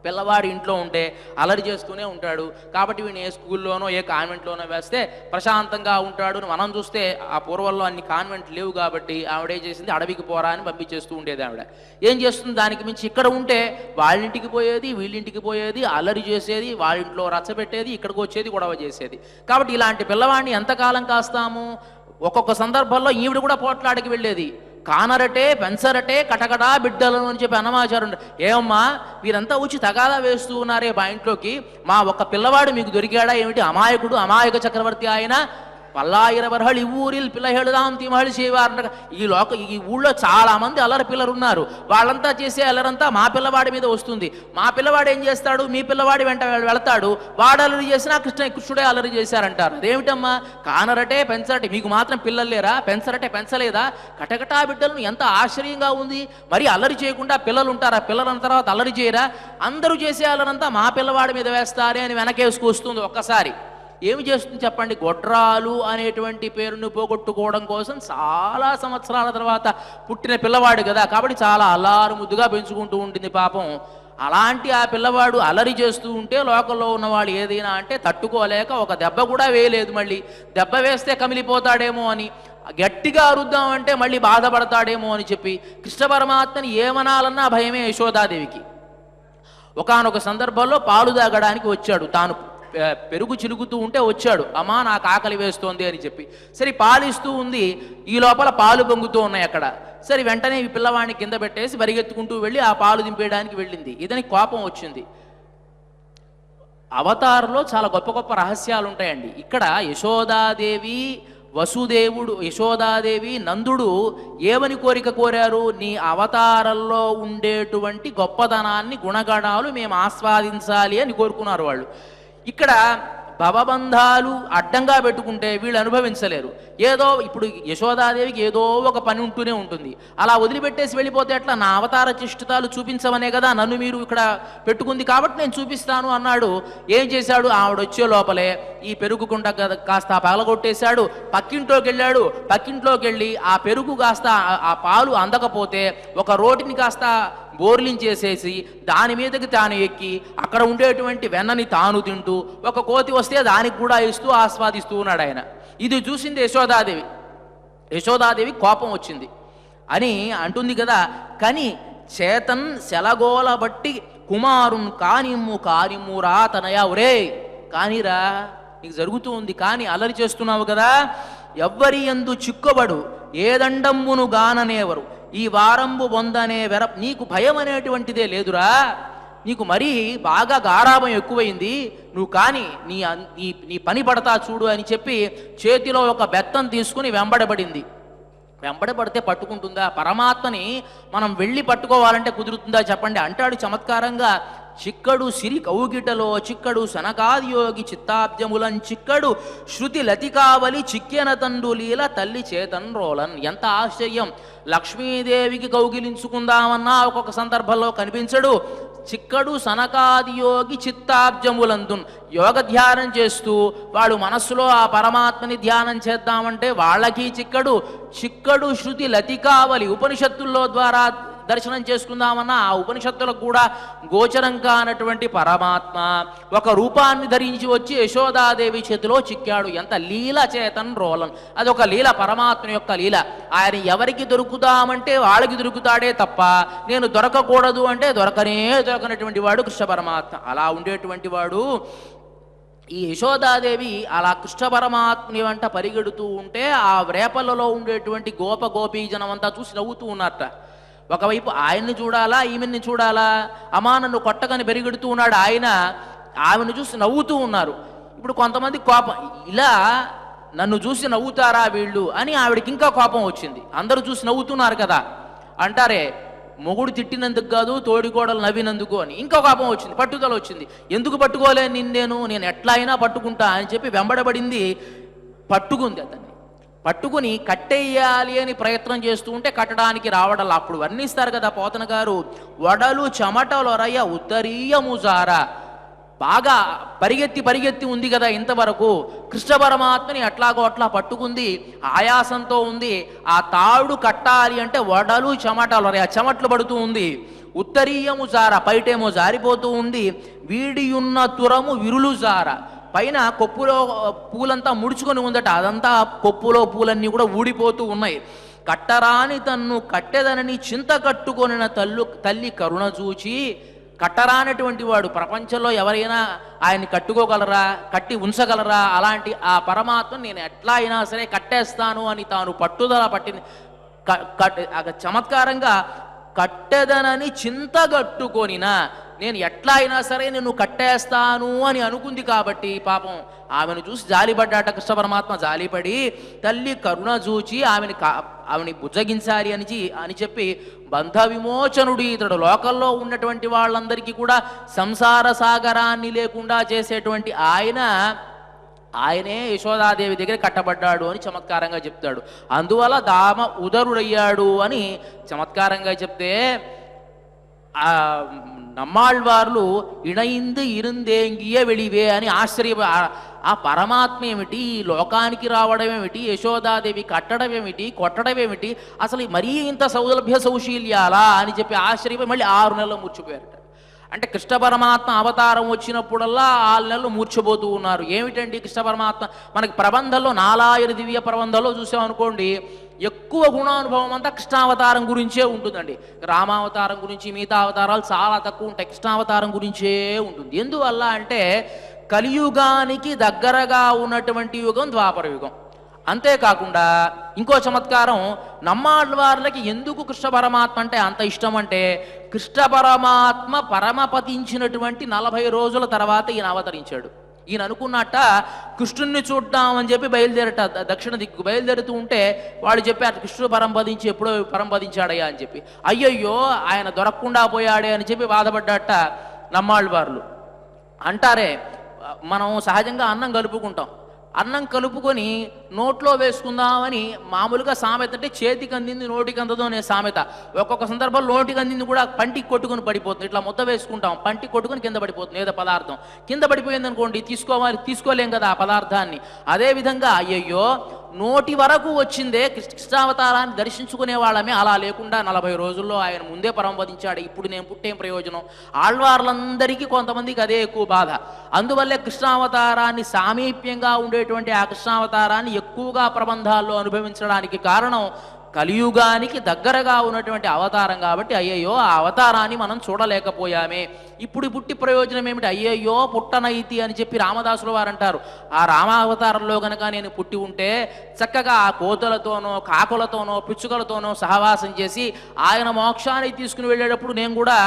A: పిల్లవాడు ఇంట్లో ఉంటే అలరి చేస్తూనే ఉంటాడు, కాబట్టి వీడిని ఏ స్కూల్లోనో ఏ కాన్వెంట్లోనో వేస్తే ప్రశాంతంగా ఉంటాడు. మనం చూస్తే ఆ పూర్వంలో అన్ని కాన్వెంట్ లేవు కాబట్టి ఆవిడ ఏం చేసింది, అడవికి పోరా అని పంపించేస్తూ ఉండేది. ఆవిడ ఏం చేస్తుంది, దానికి మించి ఇక్కడ ఉంటే వాళ్ళింటికి పోయేది, వీళ్ళింటికి పోయేది, అల్లరి చేసేది, వాళ్ళింట్లో రచ్చబెట్టేది, ఇక్కడికి వచ్చేది, గొడవ చేసేది. కాబట్టి ఇలాంటి పిల్లవాడిని ఎంతకాలం కాస్తాము? ఒక్కొక్క సందర్భంలో ఈవిడ కూడా పోట్లాడికి వెళ్ళేది. కానరటే పెంచరటే కటకటా బిడ్డలను అని చెప్పి అన్నమాచారు. ఏమమ్మా వీరంతా వచ్చి తగాదా వేస్తూ ఉన్నారే మా ఇంట్లోకి, మా ఒక్క పిల్లవాడు మీకు దొరికాడా ఏమిటి? అమాయకుడు, అమాయక చక్రవర్తి ఆయన. పల్లాయిరవర్హళి ఊరిల్ పిల్లహెళదాం తిమహళి చేయవారంట. ఈ ఊళ్ళో చాలా మంది అల్లరి పిల్లలు ఉన్నారు, వాళ్ళంతా చేసే అల్లరంతా మా పిల్లవాడి మీద వస్తుంది. మా పిల్లవాడు ఏం చేస్తాడు, మీ పిల్లవాడి వెంట వెళతాడు, వాడు అల్లరి చేసినా కృష్ణుడే అల్లరి చేశారంటారు. అదేమిటమ్మా, కానరటే పెంచరటే, మీకు మాత్రం పిల్లలు లేరా? పెంచరటే పెంచలేదా? కటకటా బిడ్డలను ఎంత ఆశ్చర్యంగా ఉంది. మరి అల్లరి చేయకుండా పిల్లలు ఉంటారా? పిల్లల తర్వాత అల్లరి చేయరా? అందరూ చేసే అల్లరంతా మా పిల్లవాడి మీద వేస్తారే అని వెనకేసుకొస్తుంది. ఒక్కసారి ఏమి చేస్తుంది చెప్పండి? గొడ్రాలు అనేటువంటి పేరును పోగొట్టుకోవడం కోసం చాలా సంవత్సరాల తర్వాత పుట్టిన పిల్లవాడు కదా, కాబట్టి చాలా అల్లారు ముద్దుగా పెంచుకుంటూ ఉంటుంది పాపం. అలాంటి ఆ పిల్లవాడు అలరి చేస్తూ ఉంటే లోకంలో ఉన్నవాడు ఏదైనా అంటే తట్టుకోలేక ఒక దెబ్బ కూడా వేయలేదు. మళ్ళీ దెబ్బ వేస్తే కమిలిపోతాడేమో అని, గట్టిగా అరుద్దామంటే మళ్ళీ బాధపడతాడేమో అని చెప్పి కృష్ణ పరమాత్మని ఏమనాలన్నా భయమే యశోదాదేవికి. ఒకానొక సందర్భంలో పాలు తాగడానికి వచ్చాడు, తాను పెరుగు చిలుకుతూ ఉంటే వచ్చాడు, అమ్మా నాకు ఆకలి వేస్తోంది అని చెప్పి. సరే పాలిస్తూ ఉంది, ఈ లోపల పాలు పొంగుతూ ఉన్నాయి అక్కడ. సరే వెంటనే ఈ పిల్లవాడిని కింద పెట్టేసి పరిగెత్తుకుంటూ వెళ్ళి ఆ పాలు దింపేయడానికి వెళ్ళింది. ఇతనికి కోపం వచ్చింది. అవతారంలో చాలా గొప్ప గొప్ప రహస్యాలు ఉంటాయండి. ఇక్కడ యశోదాదేవి వసుదేవుడు, యశోదాదేవి నందుడు ఏమని కోరిక కోరారు? నీ అవతారంలో ఉండేటువంటి గొప్పతనాన్ని, గుణగణాలు మేము ఆస్వాదించాలి అని కోరుకున్నారు వాళ్ళు. ఇక్కడ భవబంధాలు అడ్డంగా పెట్టుకుంటే వీళ్ళు అనుభవించలేరు. ఏదో ఇప్పుడు యశోదాదేవికి ఏదో ఒక పని ఉంటూనే ఉంటుంది, అలా వదిలిపెట్టేసి వెళ్ళిపోతే ఎట్లా? నా అవతార చిష్టితాలు చూపించమనే కదా నన్ను మీరు ఇక్కడ పెట్టుకుంది, కాబట్టి నేను చూపిస్తాను అన్నాడు. ఏం చేశాడు? ఆవిడ వచ్చే లోపలే ఈ పెరుగు కుండ కాస్త పగలగొట్టేశాడు. పక్కింట్లోకి వెళ్ళాడు. పక్కింట్లోకి వెళ్ళి ఆ పెరుగు కాస్త, ఆ పాలు అందకపోతే ఒక రోటిని కాస్త బోర్లించేసేసి దాని మీదకి తాను ఎక్కి అక్కడ ఉండేటువంటి వెన్నని తాను తింటూ, ఒక కోతి వస్తే దానికి కూడా ఇస్తూ ఆస్వాదిస్తూ ఉన్నాడు ఆయన. ఇది చూసింది యశోదాదేవి. యశోదాదేవి కోపం వచ్చింది అని అంటుంది కదా. కానీ చేతన్ శలగోల బట్టి కుమారున్ కానిమ్ము కానిమ్మురా తనయ, ఒరే కానీరా, నీకు జరుగుతూ ఉంది కానీ అల్లరి చేస్తున్నావు కదా, ఎవ్వరి యందు చిక్కుబడు ఏదండమ్మును గాననేవరు ఈ వారంబు పొందనే వెర, నీకు భయం అనేటువంటిదే లేదురా, నీకు మరీ బాగా గారాభం ఎక్కువైంది, నువ్వు కానీ నీ పని పడతా చూడు అని చెప్పి చేతిలో ఒక బెత్తం తీసుకుని వెంబడబడింది. వెంబడబడితే పట్టుకుంటుందా? పరమాత్మని మనం వెళ్ళి పట్టుకోవాలంటే కుదురుతుందా చెప్పండి? అంటాడు చమత్కారంగా, చిక్కడు సిరి కౌగిటలో చిక్కడు సనకాదియోగి చిత్తాబ్జములం చిక్కడు శృతి లతికావలి చిక్కెన తండు లీల తల్లి చేతన్ రోలన్. ఎంత ఆశ్చర్యం! లక్ష్మీదేవికి కౌగిలించుకుందామన్నా ఒక్కొక్క సందర్భంలో కనిపించడు. చిక్కడు సనకాదియోగి చిత్తాబ్జములందున్, యోగ ధ్యానం చేస్తూ వాడు మనస్సులో ఆ పరమాత్మని ధ్యానం చేద్దామంటే వాళ్ళకి చిక్కడు. చిక్కడు శృతి లతికావలి, ఉపనిషత్తుల్లో ద్వారా దర్శనం చేసుకుందామన్నా ఆ ఉపనిషత్తులకు కూడా గోచరం కానటువంటి పరమాత్మ ఒక రూపాన్ని ధరించి వచ్చి యశోదాదేవి చేతిలో చిక్కాడు. ఎంత లీల చేతన్ రోలన్, అదొక లీల, పరమాత్మ యొక్క లీల. ఆయన ఎవరికి దొరుకుతామంటే వాళ్ళకి దొరుకుతాడే తప్ప నేను దొరకకూడదు అంటే దొరకనటువంటి వాడు కృష్ణ పరమాత్మ. అలా ఉండేటువంటి వాడు ఈ యశోదాదేవి అలా కృష్ణ పరమాత్మని వెంట పరిగెడుతూ ఉంటే ఆ రేపలలో ఉండేటువంటి గోపీజనం అంతా చూసి నవ్వుతూ ఉన్నారట. ఒకవైపు ఆయన్ని చూడాలా ఈమెన్ని చూడాలా, అమ్మా నన్ను కొట్టకని పెరిగెడుతూ ఉన్నాడు ఆయన, ఆమెను చూసి నవ్వుతూ ఉన్నారు. ఇప్పుడు కొంతమంది కోపం, ఇలా నన్ను చూసి నవ్వుతారా వీళ్ళు అని ఆవిడకి ఇంకా కోపం వచ్చింది. అందరూ చూసి నవ్వుతున్నారు కదా అంటారే, మొగుడు తిట్టినందుకు కాదు తోడికోడలు నవ్వినందుకు అని ఇంకా కోపం వచ్చింది, పట్టుదల వచ్చింది. ఎందుకు పట్టుకోలే నేను ఎట్లా అయినా పట్టుకుంటా అని చెప్పి వెంబడబడింది, పట్టుకుంది. అతన్ని పట్టుకుని కట్టేయాలి అని ప్రయత్నం చేస్తూ ఉంటే కట్టడానికి రావడాలు అప్పుడు వర్ణిస్తారు కదా పోతన గారు, వడలు చెమటలొరయ ఉత్తరీయముజారా. బాగా పరిగెత్తి ఉంది కదా ఇంతవరకు, కృష్ణ పరమాత్మని అట్లాగో అట్లా పట్టుకుంది, ఆయాసంతో ఉంది. ఆ తాడు కట్టాలి అంటే వడలు చెమటలు, ఆ చెమట్లు పడుతూ ఉంది. ఉత్తరీయము జార, పైటేమో జారిపోతూ ఉంది. వీడియున్న తురము విరులు జార, పైన కొప్పులో పూలంతా ముడుచుకొని ఉందట, అదంతా కొప్పులో పూలన్నీ కూడా ఊడిపోతూ ఉన్నాయి. కట్టరాని తన్ను కట్టెదనని చింత కట్టుకొనిన తల్లి కరుణ చూచి, కట్టరానటువంటి వాడు ప్రపంచంలో ఎవరైనా ఆయన్ని కట్టుకోగలరా, కట్టి ఉంచగలరా? అలాంటి ఆ పరమాత్మ నేను ఎట్లా అయినా సరే కట్టేస్తాను అని తాను పట్టుదల పట్టింది. చమత్కారంగా కట్టెదనని చింతగట్టుకొనినా, నేను ఎట్లా అయినా సరే నేను కట్టేస్తాను అని అనుకుంది కాబట్టి పాపం ఆమెను చూసి జాలిపడ్డాట కృష్ణ పరమాత్మ. జాలిపడి తల్లి కరుణ చూచి ఆమెని బుజ్జగించాలి అని చెప్పి బంధ విమోచనుడు ఇతడు, లోకల్లో ఉన్నటువంటి వాళ్ళందరికీ కూడా సంసార సాగరాన్ని లేకుండా చేసేటువంటి ఆయనే యశోదాదేవి దగ్గర కట్టబడ్డాడు అని చమత్కారంగా చెప్తాడు. అందువల్ల దామ ఉదరుడయ్యాడు అని చమత్కారంగా చెప్తే, నమ్మాళ్వార్లు ఇణయిందు ఇరుందేంగియ వెళివే అని ఆ పరమాత్మ ఏమిటి, ఈ లోకానికి రావడం ఏమిటి, యశోదాదేవి కట్టడం ఏమిటి, కొట్టడం ఏమిటి, అసలు మరీ ఇంత సౌలభ్య సౌశీల్యాలా అని చెప్పి ఆశ్చర్యపోయి మళ్ళీ 6 నెలలు మూర్చిపోయారట. అంటే కృష్ణ పరమాత్మ అవతారం వచ్చినప్పుడల్లా 6 నెలలు మూర్చబోతూ ఉన్నారు. ఏమిటండి కృష్ణ పరమాత్మ? మనకి ప్రబంధంలో 4 దివ్య ప్రబంధంలో చూసామనుకోండి, ఎక్కువ గుణానుభవం అంతా కృష్ణావతారం గురించే ఉంటుందండి. రామావతారం గురించి మిగతా అవతారాలు చాలా తక్కువ ఉంటాయి, కృష్ణావతారం గురించే ఉంటుంది. ఎందువల్ల అంటే కలియుగానికి దగ్గరగా ఉన్నటువంటి యుగం ద్వాపర యుగం. అంతేకాకుండా ఇంకో చమత్కారం, నమ్మాళ్వార్లకి ఎందుకు కృష్ణ పరమాత్మ అంటే అంత ఇష్టం అంటే, కృష్ణ పరమాత్మ పరమపతించినటువంటి 40 రోజుల తర్వాత ఈయన అవతరించాడు. ఈయన అనుకున్నట్ట కృష్ణుణ్ణి చూద్దామని చెప్పి బయలుదేరట, దక్షిణ దిక్కు బయలుదేరుతూ ఉంటే వాళ్ళు చెప్పారు కృష్ణుడు పరంపదించి ఎప్పుడో పరంపదించాడయ్యా అని చెప్పి. అయ్యయ్యో ఆయన దొరకకుండా పోయాడే అని చెప్పి బాధపడ్డట నమ్మాళ్వార్లు. అంటారే, మనం సహజంగా అన్నం కలుపుకుంటాం, అన్నం కలుపుకొని నోట్లో వేసుకుందామని మామూలుగా సామెత అంటే చేతికి అందింది నోటికి అందదు అనే సామెత. ఒక్కొక్క సందర్భంలో నోటికి అందింది కూడా పంటికి కొట్టుకుని పడిపోతుంది. ఇట్లా ముద్ద వేసుకుంటాం, పంటికి కొట్టుకుని కింద పడిపోతుంది ఏదో పదార్థం. కింద పడిపోయింది అనుకోండి, తీసుకోలేం కదా ఆ పదార్థాన్ని. అదేవిధంగా అయ్యయ్యో నోటి వరకు వచ్చిందే, కృష్ణావతారాన్ని దర్శించుకునే వాళ్ళమే, అలా లేకుండా 40 రోజుల్లో ఆయన ముందే పరమపదించాడు, ఇప్పుడు నేను పుట్టేం ప్రయోజనం? ఆళ్వార్లందరికీ కొంతమందికి అదే ఎక్కువ బాధ. అందువల్లే కృష్ణావతారాన్ని సామీప్యంగా ఉండేటువంటి ఆ కృష్ణావతారాన్ని ఎక్కువగా ప్రబంధాల్లో అనుభవించడానికి కారణం కలియుగానికి దగ్గరగా ఉన్నటువంటి అవతారం కాబట్టి. అయ్యయ్యో ఆ అవతారాన్ని మనం చూడలేకపోయామే, ఇప్పుడు పుట్టి ప్రయోజనం ఏమిటి? అయ్యయ్యో పుట్టనైతి అని చెప్పి రామదాసుల వారు అంటారు. ఆ రామావతారంలో గనక నేను పుట్టి ఉంటే చక్కగా ఆ కోతులతోనో కాకులతోనో పిచ్చుకలతోనో సహవాసం చేసి ఆయన మోక్షానికి తీసుకుని వెళ్ళేటప్పుడు నేను కూడా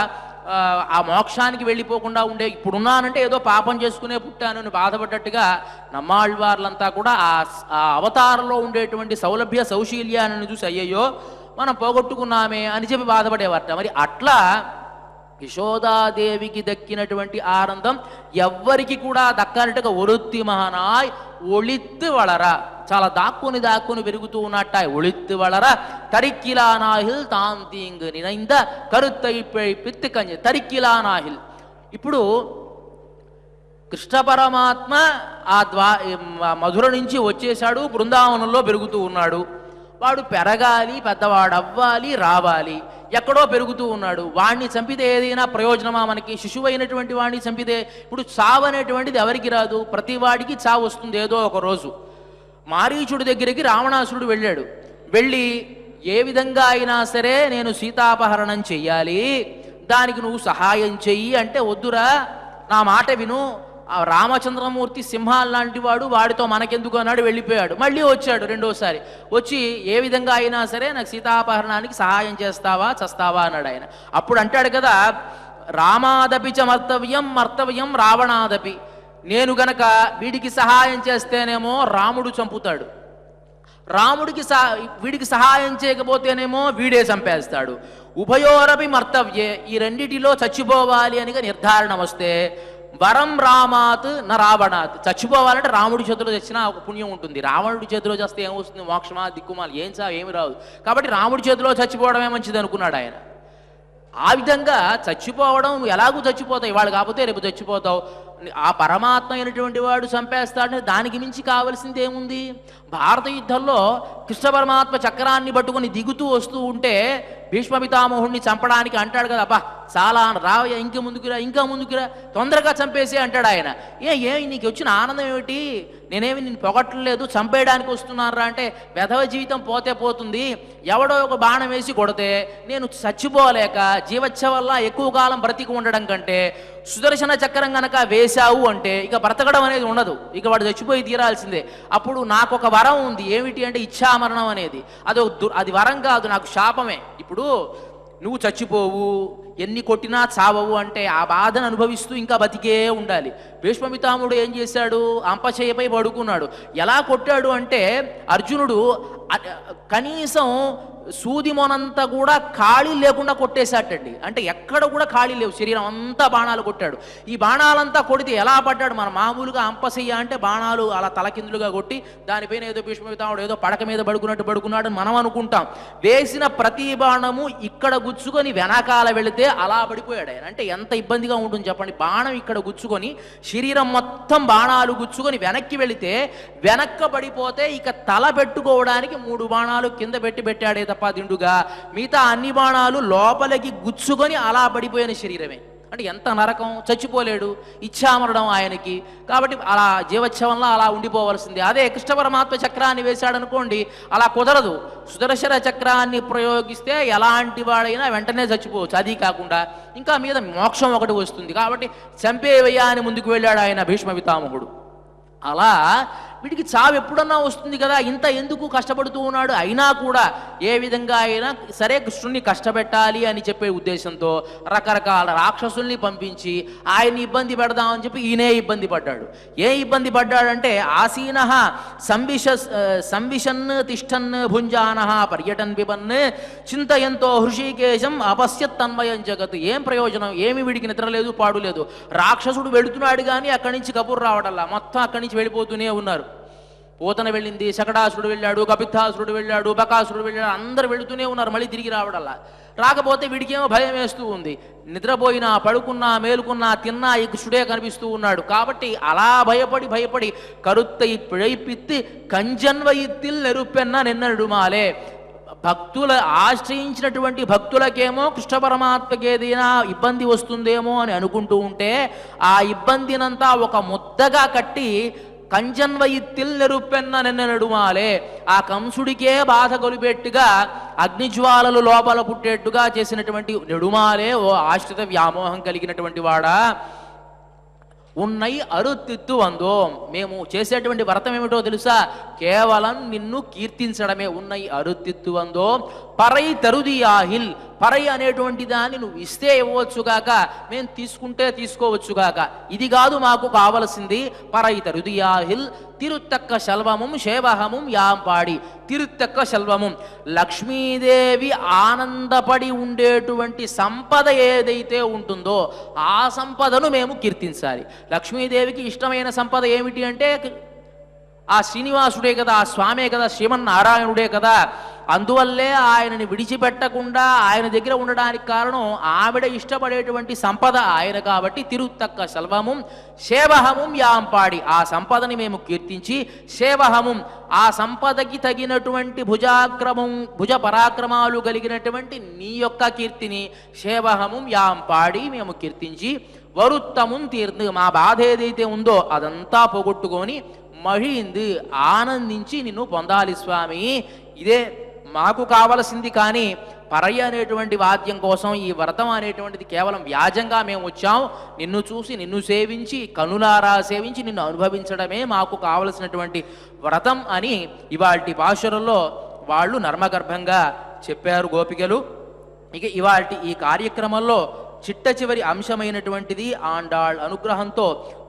A: ఆ మోక్షానికి వెళ్ళిపోకుండా ఉండే, ఇప్పుడున్నానంటే ఏదో పాపం చేసుకునే పుట్టాను అని బాధపడ్డట్టుగా నమ్మాళ్వార్లంతా కూడా ఆ అవతారంలో ఉండేటువంటి సౌలభ్య సౌశీల్యాన్ని చూసి అయ్యయ్యో మనం పోగొట్టుకున్నామే అని చెప్పి బాధపడేవారట. మరి అట్లా యశోదాదేవికి దక్కినటువంటి ఆనందం ఎవ్వరికి కూడా దక్కనట్టుగా ఒరుత్తి మహనాయ్ ఒళిత్తు వళరా, చాలా దాక్కుని పెరుగుతూ ఉన్నట్టాయి. ఒళిత్తు వళర తరిక్కిలా నాహిల్ తాన్ తీంగ్ నినైంద కరుత్తై పిత్తి కంజ తరిక్కిలా నాహిల్. ఇప్పుడు కృష్ణ పరమాత్మ మధుర నుంచి వచ్చేశాడు, బృందావనంలో పెరుగుతూ ఉన్నాడు. వాడు పెరగాలి, పెద్దవాడు అవ్వాలి, రావాలి. ఎక్కడో పెరుగుతూ ఉన్నాడు. వాణ్ణి చంపితే ఏదైనా ప్రయోజనమా మనకి? శిశువు అయినటువంటి వాడిని చంపితే ఇప్పుడు చావు అనేటువంటిది ఎవరికి రాదు? ప్రతి వాడికి చావు వస్తుంది ఏదో ఒక రోజు. మారీచుడి దగ్గరికి రావణాసురుడు వెళ్ళాడు. వెళ్ళి ఏ విధంగా అయినా సరే నేను సీతాపహరణం చెయ్యాలి, దానికి నువ్వు సహాయం చెయ్యి అంటే, వద్దురా నా మాట విను, ఆ రామచంద్రమూర్తి సింహాల్ లాంటి వాడు, వాడితో మనకెందుకు అన్నాడు, వెళ్ళిపోయాడు. మళ్ళీ వచ్చాడు రెండోసారి. వచ్చి ఏ విధంగా అయినా సరే నాకు సీతాపహరణానికి సహాయం చేస్తావా చస్తావా అన్నాడు ఆయన. అప్పుడు అంటాడు కదా, రామాదపి చ మర్తవ్యం మర్తవ్యం రావణాదపి, నేను గనక వీడికి సహాయం చేస్తేనేమో రాముడు చంపుతాడు, వీడికి సహాయం చేయకపోతేనేమో వీడే చంపేస్తాడు. ఉభయోరపి మర్తవ్యే, ఈ రెండిటిలో చచ్చిపోవాలి అనిగా నిర్ధారణ వస్తే వరం రామాత్ న రావణాత్, చచ్చిపోవాలంటే రాముడి చేతిలో చచ్చినా ఒక పుణ్యం ఉంటుంది. రావణుడి చేతిలో చేస్తే ఏమొస్తుంది? మోక్షమా దిక్కుమాలి ఏం ఏమి రాదు. కాబట్టి రాముడి చేతిలో చచ్చిపోవడమే మంచిది అనుకున్నాడు ఆయన. ఆ విధంగా చచ్చిపోవడం, ఎలాగూ చచ్చిపోతావు, ఇవాళ కాకపోతే రేపు చచ్చిపోతావు, ఆ పరమాత్మ అయినటువంటి వాడు చంపేస్తాడని దానికి మించి కావలసింది ఏముంది? భారత యుద్ధంలో కృష్ణ పరమాత్మ చక్రాన్ని పట్టుకుని దిగుతూ వస్తూ ఉంటే భీష్మ పితామహుడిని చంపడానికి అంటాడు కదా, అబ్బా చాలా రావయ్య, ఇంకా ముందుకురా ఇంకా ముందుకురా, తొందరగా చంపేసి అంటాడు ఆయన. నీకు వచ్చిన ఆనందం ఏమిటి? నేనేమి నిన్ను పొగట్టలేదు, చంపేయడానికి వస్తున్నారా అంటే, వెధవ జీవితం పోతే పోతుంది, ఎవడో ఒక బాణం వేసి కొడితే నేను చచ్చిపోలేక జీవచ్ఛ వల్ల ఎక్కువ కాలం బ్రతికి ఉండడం కంటే సుదర్శన చక్రం గనక వేశావు అంటే ఇక బ్రతకడం అనేది ఉండదు, ఇక వాడు చచ్చిపోయి తీరాల్సిందే. అప్పుడు నాకు ఒక వరం ఉంది, ఏమిటి అంటే ఇచ్ఛామరణం అనేది. అది వరం కాదు, నాకు శాపమే. ఇప్పుడు నువ్వు చచ్చిపోవు, ఎన్ని కొట్టినా చావవు అంటే ఆ బాధను అనుభవిస్తూ ఇంకా బతికే ఉండాలి. భీష్మపితామహుడు ఏం చేశాడు? అంపశయ్యపై పడుకున్నాడు. ఎలా కొట్టాడు అంటే, అర్జునుడు కనీసం సూది మొనంతా కూడా ఖాళీ లేకుండా కొట్టేశాటండి. అంటే ఎక్కడ కూడా ఖాళీ లేవు, శరీరం అంతా బాణాలు కొట్టాడు. ఈ బాణాలంతా కొడితే ఎలా పడ్డాడు? మన మామూలుగా అంపశయ్య అంటే బాణాలు అలా తలకిందులుగా కొట్టి దానిపైన ఏదో భీష్మపితామహుడు ఏదో పడక మీద పడుకున్నాడు అని మనం అనుకుంటాం. వేసిన ప్రతి బాణము ఇక్కడ గుచ్చుకొని వెనకాల వెళితే అలా పడిపోయాడు ఆయన. అంటే ఎంత ఇబ్బందిగా ఉంటుంది చెప్పండి. బాణం ఇక్కడ గుచ్చుకొని శరీరం మొత్తం బాణాలు గుచ్చుకొని వెనక్కి వెళితే వెనక్క పడిపోతే ఇక తల పెట్టుకోవడానికి 3 బాణాలు కింద పెట్టాడే తప్ప దిండుగా మిగతా అన్ని బాణాలు లోపలికి గుచ్చుకొని అలా పడిపోయిన శరీరమే. అంటే ఎంత నరకం! చచ్చిపోలేడు, ఇచ్ఛామరణం ఆయనకి. కాబట్టి అలా జీవోత్సవంలో అలా ఉండిపోవలసిందే. అదే కృష్ణ పరమాత్మ చక్రాన్ని వేశాడనుకోండి, అలా కుదరదు. సుదర్శన చక్రాన్ని ప్రయోగిస్తే ఎలాంటి వాడైనా వెంటనే చచ్చిపోవచ్చు. అది కాకుండా ఇంకా మీద మోక్షం ఒకటి వస్తుంది. కాబట్టి చంపేవయ్యా అని ముందుకు వెళ్ళాడు ఆయన భీష్మ పితామహుడు. అలా వీడికి చావు ఎప్పుడన్నా వస్తుంది కదా, ఇంత ఎందుకు కష్టపడుతూ ఉన్నాడు? అయినా కూడా ఏ విధంగా అయినా సరే కృష్ణుణ్ణి కష్టపెట్టాలి అని చెప్పే ఉద్దేశంతో రకరకాల రాక్షసుల్ని పంపించి ఆయన్ని ఇబ్బంది పెడదామని చెప్పి ఈయనే ఇబ్బంది పడ్డాడు. ఏ ఇబ్బంది పడ్డాడంటే, ఆసీన సంవిషన్ తిష్టన్ భుంజాన పర్యటన్ పిబన్ చింతయంతో హృషికేశం అపశ్యత్ తన్మయం జగత్. ఏం ప్రయోజనం? ఏమి వీడికి నిద్ర లేదు, పాడు లేదు. రాక్షసుడు వెళుతున్నాడు కానీ అక్కడి నుంచి కబుర్ రావడల్లా, మొత్తం అక్కడి నుంచి వెళ్ళిపోతూనే ఉన్నారు. పోతన వెళ్ళింది, శకటాసురుడు వెళ్ళాడు, కపిత్తాసురుడు వెళ్ళాడు, బకాసురుడు వెళ్ళాడు, అందరు వెళుతూనే ఉన్నారు. మళ్ళీ తిరిగి రావడల్లా. రాకపోతే వీడికేమో భయం వేస్తూ ఉంది. నిద్రపోయినా, పడుకున్నా, మేలుకున్నా, తిన్నా ఈ కృష్ణుడే కనిపిస్తూ ఉన్నాడు. కాబట్టి అలా భయపడి కరుత్తై పిழைపిత్తి కంజన్వయిత్తిల్ నెరుపెన్న నిన్నడుమాలే. భక్తుల ఆశ్రయించినటువంటి భక్తులకేమో కృష్ణ పరమాత్మకి ఏదైనా ఇబ్బంది వస్తుందేమో అని అనుకుంటూ ఉంటే ఆ ఇబ్బందినంతా ఒక ముద్దగా కట్టి కంజన్వయిత్తిల్ నెరుపెన్న నిన్న నడుమాలే, ఆ కంసుడికే బాధ కొలిపెట్టుగా అగ్నిజ్వాలలు లోపల పుట్టేట్టుగా చేసినటువంటి నెడుమాలే, ఓ ఆశ్రిత వ్యామోహం కలిగినటువంటి వాడా, ఉన్నై అరుత్తిత్తు వందో. మేము చేసేటువంటి వ్రతం ఏమిటో తెలుసా? కేవలం నిన్ను కీర్తించడమే. ఉన్నై అరుత్తిత్తు వందో పరై తరుదియాహిల్. పరై అనేటువంటి దాన్ని నువ్వు ఇస్తే ఇవ్వచ్చుగాక, మేము తీసుకుంటే తీసుకోవచ్చుగాక, ఇది కాదు మాకు కావలసింది. పరై తరుదియాహిల్ తిరుత్తక్క శల్వముం శేవహముం యాంపాడి. తిరుత్తక్క శల్వముం, లక్ష్మీదేవి ఆనందపడి ఉండేటువంటి సంపద ఏదైతే ఉంటుందో ఆ సంపదను మేము కీర్తించాలి. లక్ష్మీదేవికి ఇష్టమైన సంపద ఏమిటి అంటే ఆ శ్రీనివాసుడే కదా, ఆ స్వామే కదా, శ్రీమన్నారాయణుడే కదా. అందువల్లే ఆయనని విడిచిపెట్టకుండా ఆయన దగ్గర ఉండడానికి కారణం ఆవిడ ఇష్టపడేటువంటి సంపద ఆయన కాబట్టి తిరుత్తక్క సెల్వముం సేవహముం యాంపాడి, ఆ సంపదని మేము కీర్తించి సేవహముం ఆ సంపదకి తగినటువంటి భుజ పరాక్రమాలు కలిగినటువంటి నీ యొక్క కీర్తిని సేవహముం యాంపాడి మేము కీర్తించి వరుత్తముం తీర్ந்து మా బాధ ఏదైతే ఉందో అదంతా పోగొట్టుకొని మహిందు ఆనందించి నిన్ను పొందాలి స్వామి. ఇదే మాకు కావలసింది. కానీ పరయ్య అనేటువంటి వాద్యం కోసం ఈ వ్రతం అనేటువంటిది కేవలం వ్యాజంగా మేము వచ్చాం. నిన్ను చూసి నిన్ను సేవించి కనులారా సేవించి నిన్ను అనుభవించడమే మాకు కావలసినటువంటి వ్రతం అని ఇవాల్టి పాశురంలో వాళ్ళు నర్మగర్భంగా చెప్పారు గోపికలు. ఇక ఇవాల్టి ఈ కార్యక్రమంలో చిట్ట చివరి అంశమైనటువంటిది ఆండాళ్ అనుగ్రహంతో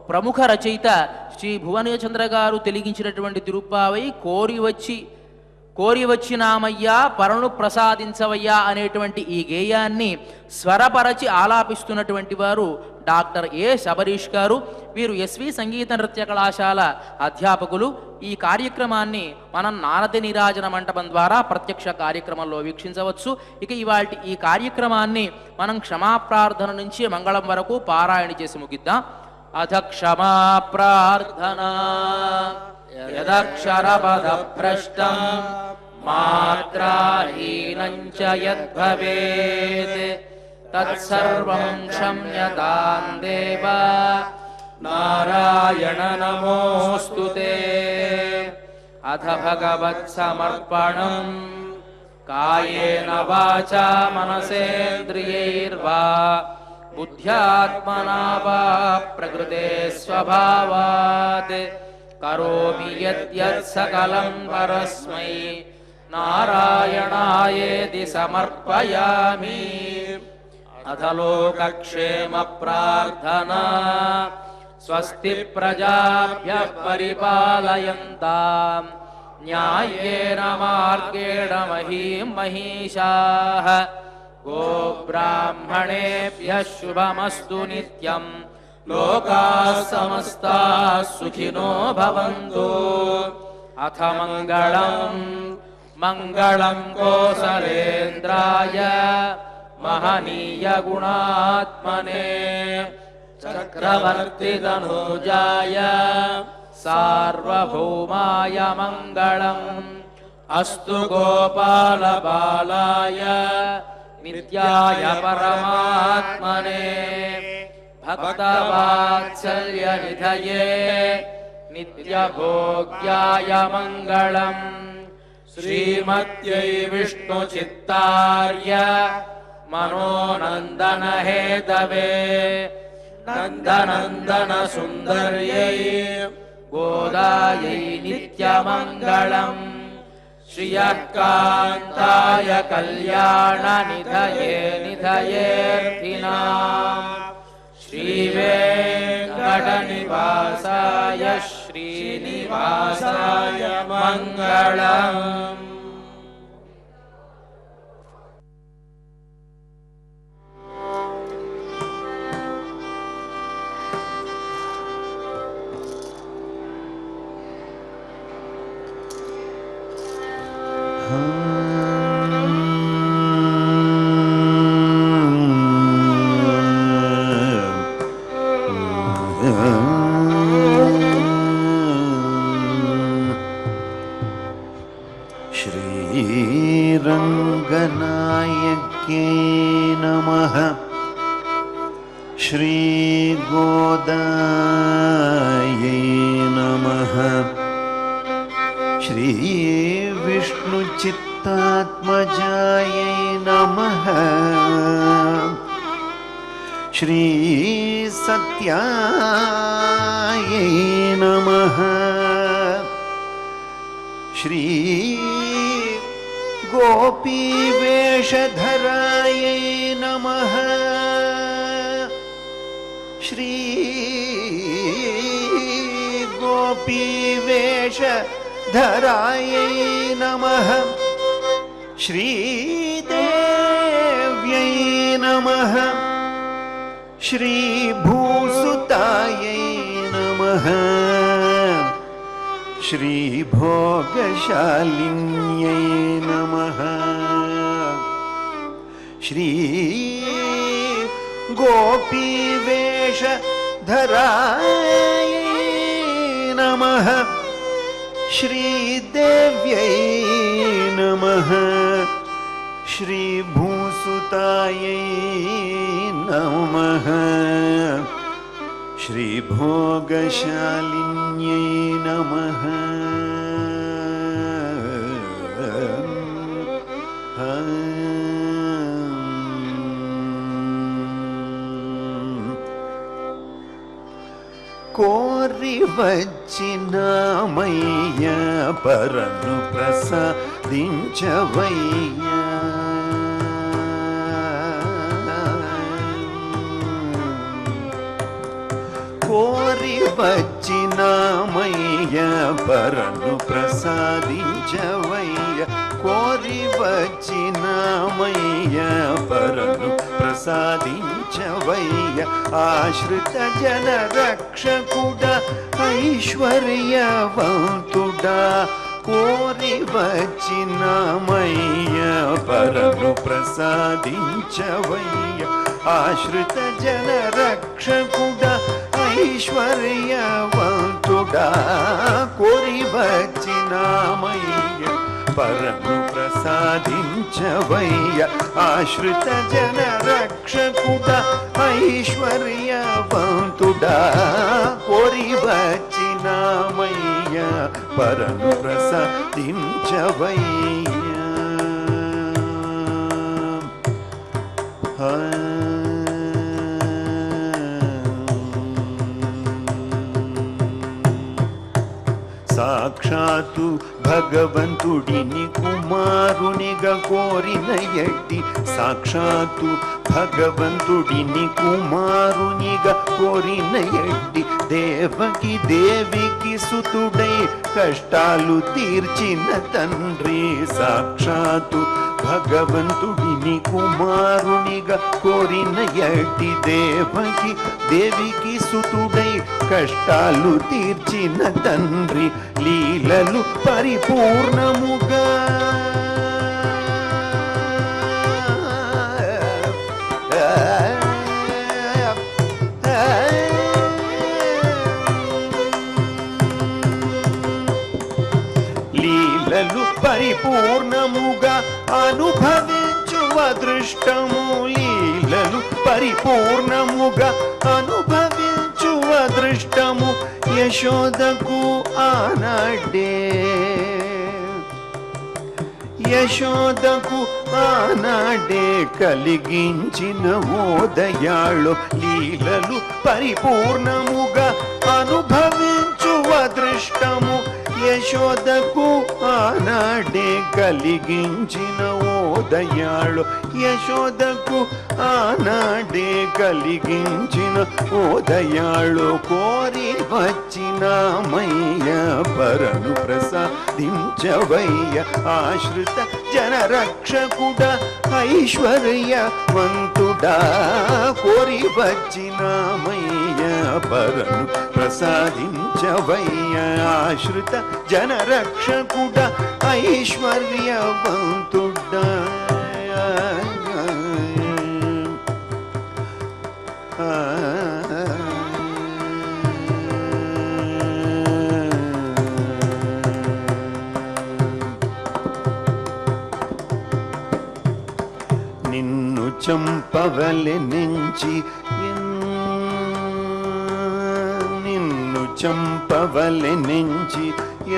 A: ప్రముఖ రచయిత శ్రీ భువనచంద్ర గారు తెలిగించినటువంటి తిరుప్పావై కోరి వచ్చినామయ్యా పరను ప్రసాదించవయ్యా అనేటువంటి ఈ గేయాన్ని స్వరపరచి ఆలాపిస్తున్నటువంటి వారు డాక్టర్ ఏ శబరీష్ గారు. వీరు ఎస్వి సంగీత నృత్య కళాశాల అధ్యాపకులు. ఈ కార్యక్రమాన్ని మనం నారద నీరాజన మంటపం ద్వారా ప్రత్యక్ష కార్యక్రమంలో వీక్షించవచ్చు. ఇక ఇవాల్టి ఈ కార్యక్రమాన్ని మనం క్షమాప్రార్థన నుంచి మంగళం వరకు పారాయణ చేసి ముగిద్దాం. అథ క్షమా ప్రార్థనా యదక్షరపద భ్రష్టం మాత్రాహీనం చ యద్భవేత్ తత్సర్వం క్షమ్యతాం దేవ నారాయణ నమోస్తుతే. అథ భగవత్సమర్పణం కాయేన వాచా మనసేంద్రియైర్వా బుద్ధ్యాత్మనా వా ప్రకృతే స్వభావాత్ కరోమి యద్యత్ సకలం పరస్మై నారాయణాయేతి సమర్పయామి. అథ లోకక్షేమ ప్రార్థనా స్వస్తి ప్రజాభ్యః పరిపాలయంతాం న్యాయేన మార్గేణ మహీం మహిషాః గోబ్రాహ్మణేభ్యః శుభమస్తు నిత్యం లోకాః సమస్తాః సుఖినో భవంతు. అథ మంగళం కోసలేంద్రాయ మహనీయ గుణాత్మనే చక్రవర్తి తనూజాయ సార్వభౌమాయ మంగళం. అస్తు గోపాల బాలాయ నిత్యాయ పరమాత్మనే భక్తవాత్సల్య నిధయే నిత్యభోగ్యాయ మంగళం. శ్రీమత్యై విష్ణు చిత్తార్య మనోనందన హేతవే నందనందన సుందర్యై గోదాయై నిత్యమంగళం. శ్రియః కాంతాయ కళ్యాణ నిధయేర్థినాం శ్రీవేంకటనివాసాయ శ్రీనివాసాయ మంగళం.
C: श्रीरङ्गनायक्ये नमः. श्रीगोदायै नमः. श्रीविष्णुचित्तात्मजायै नमः. श्रीसत्यायै नमः. श्री गोपीवेषधरायै नमः. श्री गोपीवेषधरायै नमः. श्रीदेव्यै नमः. श्रीभूसुतायै नमः. श्रीभोगशालिन्यै नमः. శ్రీ గోపీవేషధరాయ నమః శ్రీదేవ్యై నమః శ్రీభూసుతాయై నమః శ్రీభోగశాలిన్యై నమః కోరి వచ్చినామయ్య పరను ప్రసాదించవయ్యా కోరి వచ్చినామయ్య పరను ప్రసాదించవయ్య కోరి వచ్చినామయ్య పరను ప్రసాదించవయ్య ఆశ్రిత జన రక్షకుడ ఐశ్వర్యవంతుడా కోరి వచ్చినామయ్య పరను ప్రసాదించవయ్య ఆశ్రిత జన రక్షకుడ ఐశ్వర్యవంతుడా కోరి వచ్చినామయ్య పరను ప్రసాదించవయ్య ఆశ్రిత జన రక్షకుడ ఐశ్వర్యవంతుడా కోరి వచ్చినామయ్య పరను ప్రసాదించవయ్య సాక్షాత్తు భగవంతుడిని కుమారునిగా కోరిన ఎట్టి సాక్షాత్తు భగవంతుడిని కుమారునిగా కోరిన ఎట్టి దేవకి దేవికి సుతుడై కష్టాలు తీర్చిన తండ్రి సాక్షాత్తు భగవంతుడిని కుమారునిగా కోరిన ఎట్టి దేవకి దేవికి సుతుడై కష్టాలు తీర్చిన తండ్రి లీలలు పరిపూర్ణముగా లీలలు పరిపూర్ణముగా అనుభవించు అదృష్టము లీలలు పరిపూర్ణముగా అనుభవించు అదృష్టము యశోదకు ఆనాడే యశోదకు ఆనాడే కలిగించిన ఓదయాళ్ళు లీలలు పరిపూర్ణముగా అనుభవించు అదృష్టము యశోదకు ఆనాడే కలిగించిన ఓదయాళ్ళు యశోదకు ఆనాడే కలిగించిన ఓదయాళ్ళు కోరి వచ్చినామయ్య పరను ప్రసాదించవయ్య ఆశ్రిత జన రక్షకుడ ఐశ్వర్యవంతుడా కోరి వచ్చినామయ్య పరను ప్రసాదించవయ్య ఆశ్రిత జన రక్షకుడ ఐశ్వర్యవంతుడా నిన్ను చంపవలెనించి నిన్ను చంపవలెనించి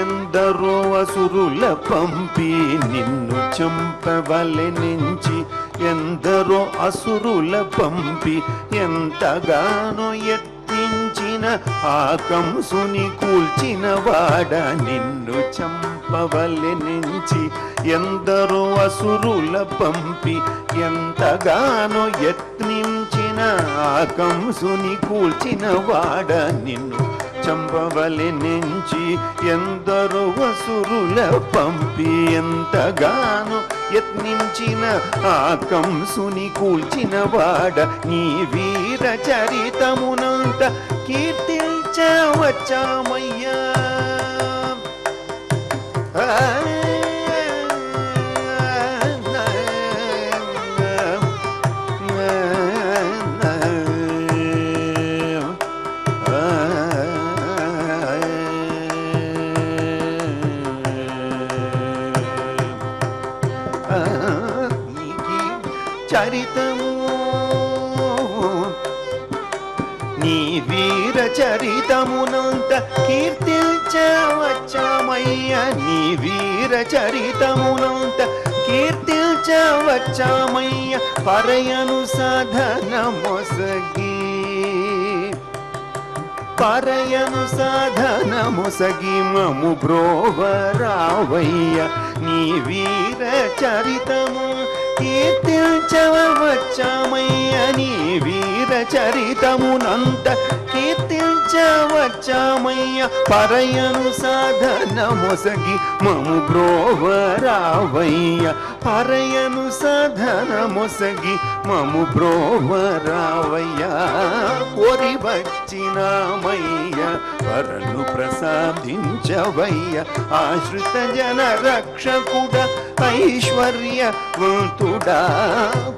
C: ఎందరో అసురుల పంపి నిన్ను చంపవలెనించి ఎందరో అసురుల పంపి ఎంతగానో యత్నించిన ఆ కంసుని కూల్చిన వాడ నిన్ను చంపవలెనించి ఎందరో అసురుల పంపి ఎంతగానో యత్నించిన ఆ కంసుని కూల్చిన వాడ నిన్ను చంపవలెనించి ఎందరో అసురుల పంపి ఎంతగానో యత్నించిన ఆ కంసుని కూల్చిన వాడ నీ వీర చరితమునంత కీర్తించవచ్చామయ్యా చరితము నీ వీర చరితమునంత కీర్తించవచ్చామయ్య నీ వీర చరితమునంత కీర్తించవచ్చామయ్య పరయను సాధన మొసగి పరయను సాధన మొసగి మము బ్రోవరావయ్య నీ వీర చరితము కీర్తించవచ్చామయ్య నీ వీర చరితమునంత కీర్తించవచ్చామయ్య పరయను సాధన మొసగి మము బ్రోవరావయ్య పరయను సాధన మొసగి మము బ్రోవరావయ్య కోరి వచ్చినామయ్య వరను ప్రసాదించవయ్య ఆశ్రిత జన రక్షకుడ ఐశ్వర్యవంతుడా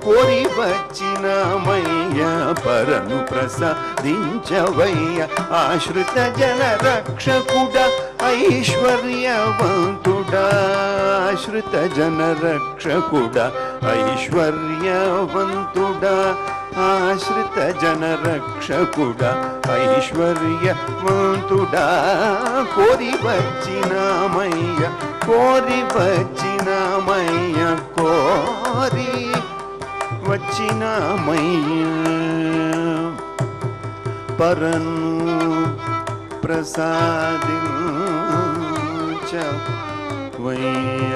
C: కోరి వచ్చినామయ్య పరను ప్రసాదించవయ్య ఆశ్రిత జన రక్షకుడ ఐశ్వర్యవంతుడా ఆశ్రిత జన రక్షకుడ ఐశ్వర్యవంతుడా ఆశ్రిత జన రక్షకుడ ఐశ్వర్యవంతుడా కోరి వచ్చినామయ్య కోరి వచ్చినామయ్య కోరి వచ్చినామయ్య పరను ప్రసాదించవయ్య